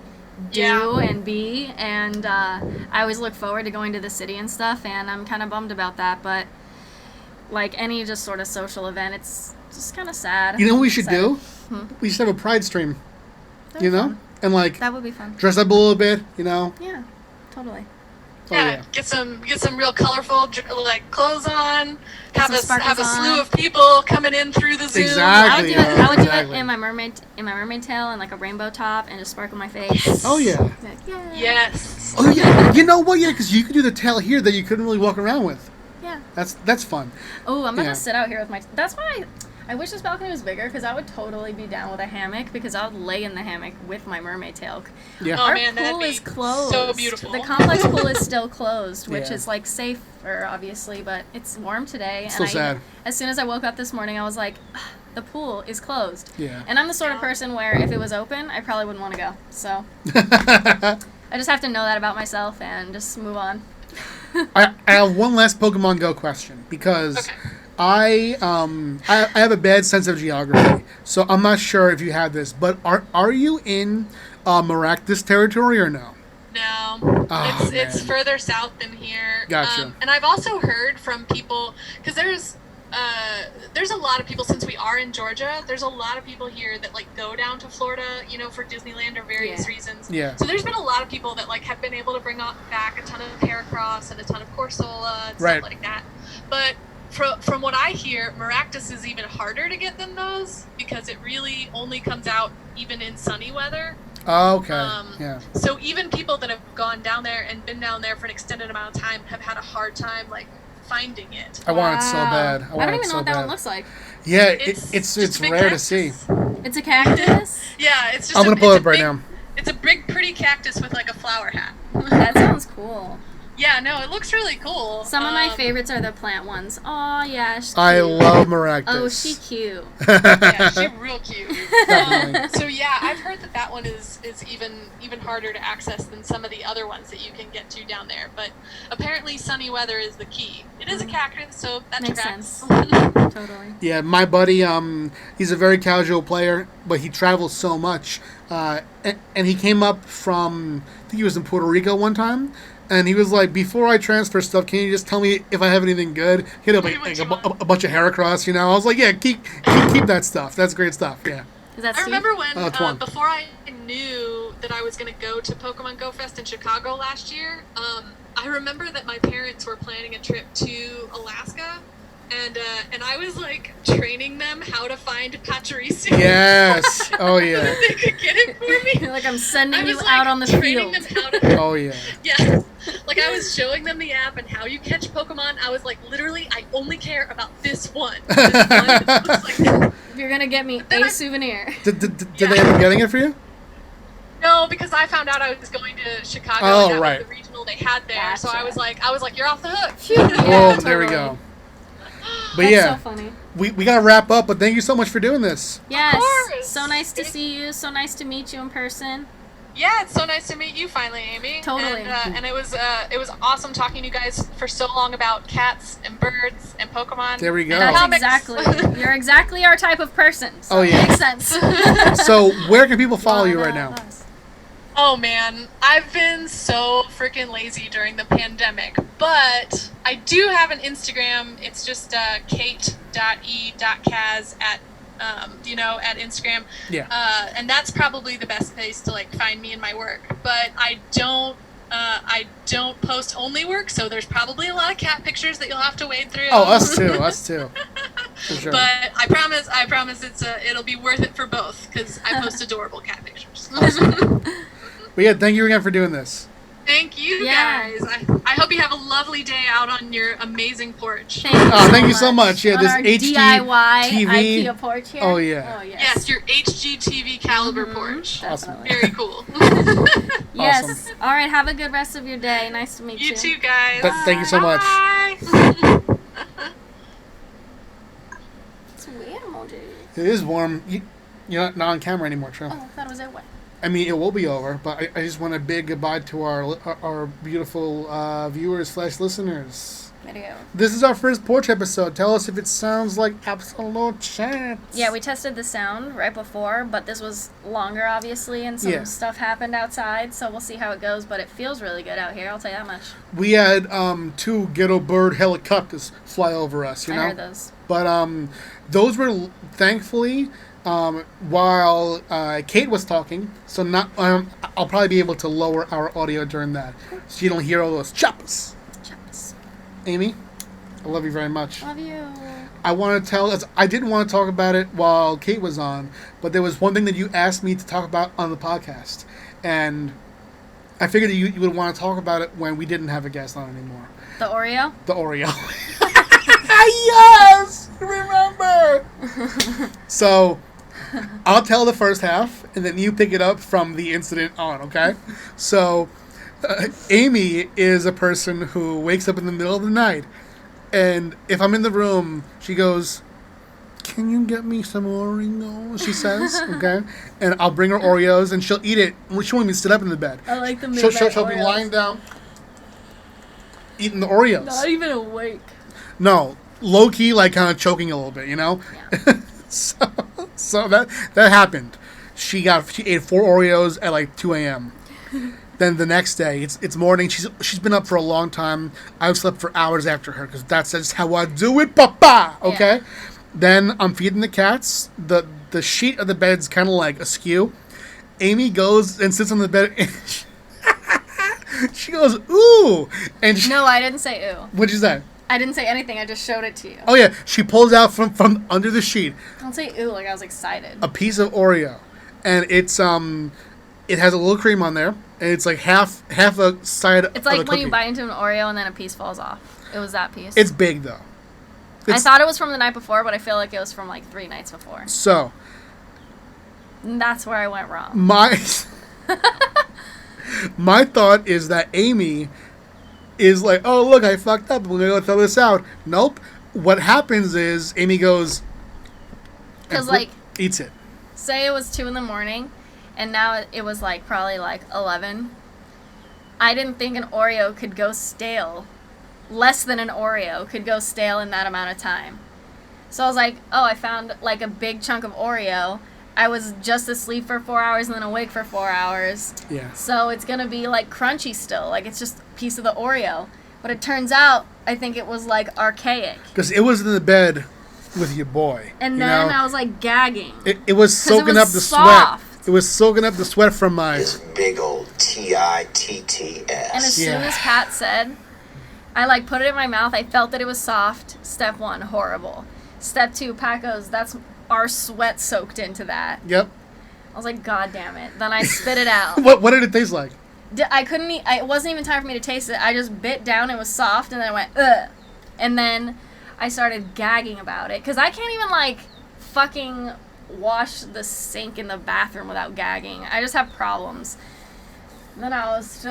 do and be, and I always look forward to going to the city and stuff, and I'm kind of bummed about that, but, like, any just sort of social event, it's just kind of sad.
You know what we should do? We should have a Pride stream, you know?
Fun.
And, like,
that would be fun.
Dress up a little bit, you know?
Yeah, totally.
Yeah, get some real colorful like clothes on. Have a slew of people coming in through the Zoom.
Exactly.
I would do it in my mermaid tail and like a rainbow top and just sparkle my face.
Oh yeah.
Like, yeah.
Yes.
Oh yeah. You know what? Yeah, because you could do the tail here that you couldn't really walk around with.
Yeah.
That's fun.
Oh, I'm gonna sit out here with my. That's why I wish this balcony was bigger, because I would totally be down with a hammock, because I would lay in the hammock with my mermaid tail.
Yeah.
Oh,
Our
man,
pool is closed.
So beautiful.
The complex pool is still closed, which is like safer, obviously, but it's warm today.
It's so sad.
As soon as I woke up this morning, I was like, the pool is closed.
Yeah.
And I'm the sort of person where if it was open, I probably wouldn't want to go. So I just have to know that about myself and just move on.
I have one last Pokemon Go question, because I have a bad sense of geography, so I'm not sure if you have this, but are you in Maractus territory or no?
No, it's further south than here.
Gotcha.
And I've also heard from people, because there's a lot of people, since we are in Georgia, there's a lot of people here that like go down to Florida, you know, for Disneyland or various reasons.
Yeah.
So there's been a lot of people that like have been able to bring back a ton of Heracross and a ton of Corsola and stuff like that. But from what I hear, Maractus is even harder to get than those, because it really only comes out even in sunny weather.
Oh, okay. Yeah.
So even people that have gone down there and been down there for an extended amount of time have had a hard time like finding it.
I want it so bad.
I don't even know what that one looks like.
Yeah, it's rare to see.
It's a cactus?
Yeah, it's just
I'm gonna pull it up right now.
It's a big, pretty cactus with like a flower hat.
That sounds cool.
Yeah, no, it looks really cool.
Some of my favorites are the plant ones. Oh, yeah, she's cute.
I love Maractus.
Oh, she cute.
Yeah, she's real cute.
Definitely.
So yeah, I've heard that one is even harder to access than some of the other ones that you can get to down there. But apparently sunny weather is the key. It is a cactus, so that
makes
tracks.
sense. Totally.
Yeah, my buddy, he's a very casual player, but he travels so much. And he came up from, I think he was in Puerto Rico one time. And he was like, before I transfer stuff, can you just tell me if I have anything good? He had like a bunch of Heracross, you know? I was like, yeah, keep that stuff. That's great stuff, yeah.
Is that
I remember when,
Twan.
before I knew that I was going to go to Pokemon Go Fest in Chicago last year, I remember that my parents were planning a trip to Alaska, and I was like training them how to find Pachirisu.
Yes. Oh yeah.
So that they could get it for me.
Like I'm sending you
like,
out on the
training
field.
them how to.
Oh yeah.
Yeah. Like I was showing them the app and how you catch Pokemon. I was like, literally, I only care about this one. This one that looks like this.
You're gonna get me a souvenir.
Did they end up getting it for you?
No, because I found out I was going to Chicago.
Oh,
and that
right.
was the regional they had there.
Gotcha.
So I was like, you're off the hook.
Oh, there we go. But
That's
yeah,
so funny.
we gotta wrap up. But thank you so much for doing this.
Yes.
Of course.
So nice to see you. So nice to meet you in person.
Yeah, it's so nice to meet you finally, Amy.
Totally.
And it was awesome talking to you guys for so long about cats and birds and Pokemon.
There we go.
That's
Comics.
exactly. You're exactly our type of person. So
Oh, yeah.
Makes sense.
So where can people follow you right now?
Oh man, I've been so freaking lazy during the pandemic, but I do have an Instagram. It's just kate.e.kaz at Instagram.
Yeah.
And that's probably the best place to like find me and my work. But I don't post only work, so there's probably a lot of cat pictures that you'll have to wade through.
Oh, us too. For sure.
But I promise it'll be worth it for both, because I post adorable cat pictures.
But yeah, thank you again for doing this.
Thank you,
Yeah.
guys. I hope you have a lovely day out on your amazing porch.
Thank you so much. Yeah,
on
this
our
HD
DIY
TV.
IKEA porch here.
Oh, yeah.
Oh, yes.
Yes, your HGTV caliber porch.
Awesome.
Definitely.
Very cool.
Yes.
Awesome.
All right. Have a good rest of your day. Nice to meet you.
You too, guys.
Thank you so much.
Bye.
It's weird emoji.
It is warm. You're not on camera anymore, True.
Oh, I thought it was that way.
I mean, it will be over, but I just want a big goodbye to our beautiful viewers / listeners.
Video.
This is our first porch episode. Tell us if it sounds like absolute shit.
Yeah, we tested the sound right before, but this was longer, obviously, and some
Yeah.
stuff happened outside, so we'll see how it goes, but it feels really good out here, I'll tell you that much.
We had 2 ghetto bird helicopters fly over us, you know?
I heard those.
But those were, thankfully, while Kate was talking, so not I'll probably be able to lower our audio during that, so you don't hear all those choppers.
Chops.
Amy, I love you very much.
Love you.
I want to tell us, I didn't want to talk about it while Kate was on, but there was one thing that you asked me to talk about on the podcast, and I figured you would want to talk about it when we didn't have a guest on anymore.
The Oreo?
The Oreo. Yes! Remember! So, I'll tell the first half, and then you pick it up from the incident on, okay? So, Amy is a person who wakes up in the middle of the night, and if I'm in the room, she goes, "Can you get me some Oreos?" She says, okay? And I'll bring her Oreos, and she'll eat it. She won't even sit up in the bed.
I like the
She'll
midnight
be
Oreos.
lying down, eating the Oreos.
Not even awake.
No, low key, like kind of choking a little bit, you know.
Yeah.
so that happened. She ate 4 Oreos at like 2 a.m. Then the next day, it's morning. She's been up for a long time. I've slept for hours after her because that's just how I do it, papa. Okay.
Yeah.
Then I'm feeding the cats. The sheet of the bed's kind of like askew. Amy goes and sits on the bed. And she goes, "Ooh!" And
No, I didn't say ooh.
what'd you say?
I didn't say anything, I just showed it to you.
Oh yeah, she pulls out from under the sheet
Don't say ooh like I was excited.
a piece of Oreo, and it's it has a little cream on there, and it's like half a side.
It's
of
like
the
when you
cookie.
bite into an Oreo and then a piece falls off. It was that piece.
It's big though.
I thought it was from the night before, but I feel like it was from like 3 nights before.
So
And that's where I went wrong.
my thought is that Amy is like, "Oh look, I fucked up. We're gonna go throw this out." Nope. What happens is Amy goes and
Because like,
eats it.
say it was 2 in the morning, and now it was like probably like 11. I didn't think an Oreo could go stale. Less than an Oreo could go stale in that amount of time. So I was like, oh, I found like a big chunk of Oreo. I was just asleep for 4 hours and then awake for 4 hours.
Yeah.
So it's going to be like crunchy still. Like it's just a piece of the Oreo. But it turns out, I think it was like archaic.
Because it was in the bed with your boy.
And
you
then
know?
I was like gagging.
It was soaking
was
up the
soft.
sweat. It was soaking up the sweat from my.
This big old TITTS.
And as soon
Yeah.
as Pat said, I like put it in my mouth. I felt that it was soft. Step 1, horrible. Step 2, Pat goes, that's our sweat soaked into that.
Yep.
I was like, God damn it. Then I spit it out.
What did it taste like?
I couldn't eat. It wasn't even time for me to taste it. I just bit down. It was soft, and then I went, ugh. And then I started gagging about it. Because I can't even, like, fucking wash the sink in the bathroom without gagging. I just have problems. And then it was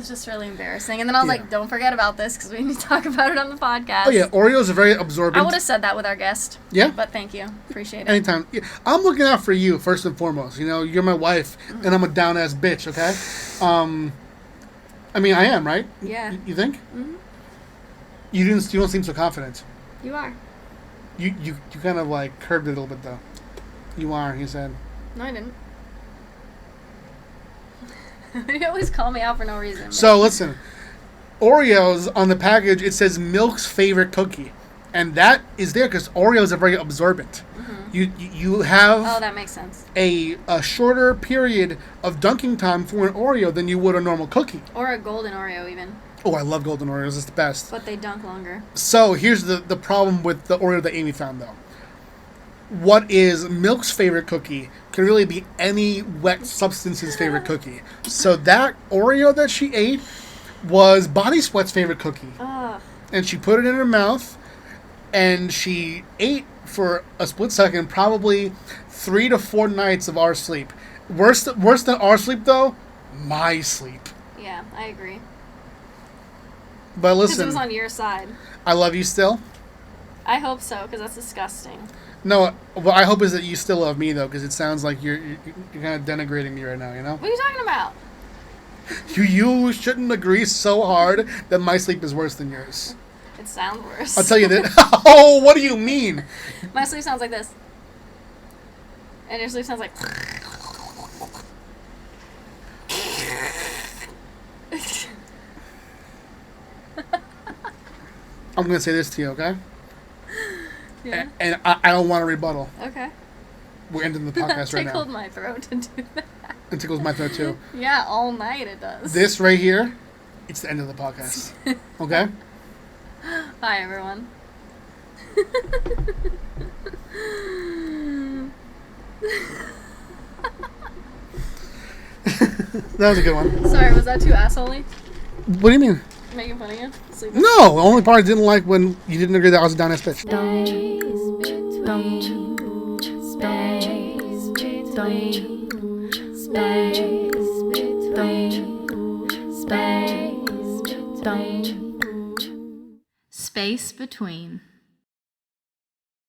just really embarrassing. And then I was
Yeah.
like, don't forget about this, because we need to talk about it on the podcast.
Oh yeah, Oreos are very absorbent.
I would have said that with our guest.
Yeah?
But thank you. Appreciate it.
Anytime. Yeah, I'm looking out for you first and foremost. You know, you're my wife,
Mm-hmm.
and I'm a down ass bitch. Okay. I mean, I am, right?
Yeah.
You think?
Mhm.
You don't seem so confident.
You are.
You kind of like curbed it a little bit though. You are, he said.
No, I didn't. You always call me out for no reason. but-
So listen, Oreos on the package it says milk's favorite cookie, and that is there because Oreos are very absorbent. You have
Oh, that makes sense.
a shorter period of dunking time for an Oreo than you would a normal cookie.
Or a golden Oreo even.
Oh, I love golden Oreos. It's the best.
But they dunk longer.
So here's the problem with the Oreo that Amy found though. what is Milk's favorite cookie can really be any wet substance's favorite cookie. So that Oreo that she ate was Body Sweat's favorite cookie.
Ugh.
And she put it in her mouth, and she ate for a split second, probably 3 to 4 nights of our sleep. Worse than our sleep, though, my sleep.
Yeah, I agree.
But
Because
listen,
it was on your side.
I love you still.
I hope so, because that's disgusting.
No, what I hope is that you still love me, though, because it sounds like you're kind of denigrating me right now, you know?
What are you talking about?
You shouldn't agree so hard that my sleep is worse than yours.
It sounds worse.
I'll tell you that. Oh, what do you mean?
My sleep sounds like this. And your sleep sounds like...
I'm going to say this to you, okay?
Yeah.
And I don't want a rebuttal.
Okay.
We're ending the podcast right now.
Tickled my throat to do that.
It tickles my throat, too.
Yeah, all night it does.
This right here, it's the end of the podcast. Okay?
Bye, everyone.
That was a good one.
Sorry, was that too assholey?
What do you mean?
Making fun of you? Sleeping?
No, the only part I didn't like when you didn't agree that I was a down-ass bitch.
Space between.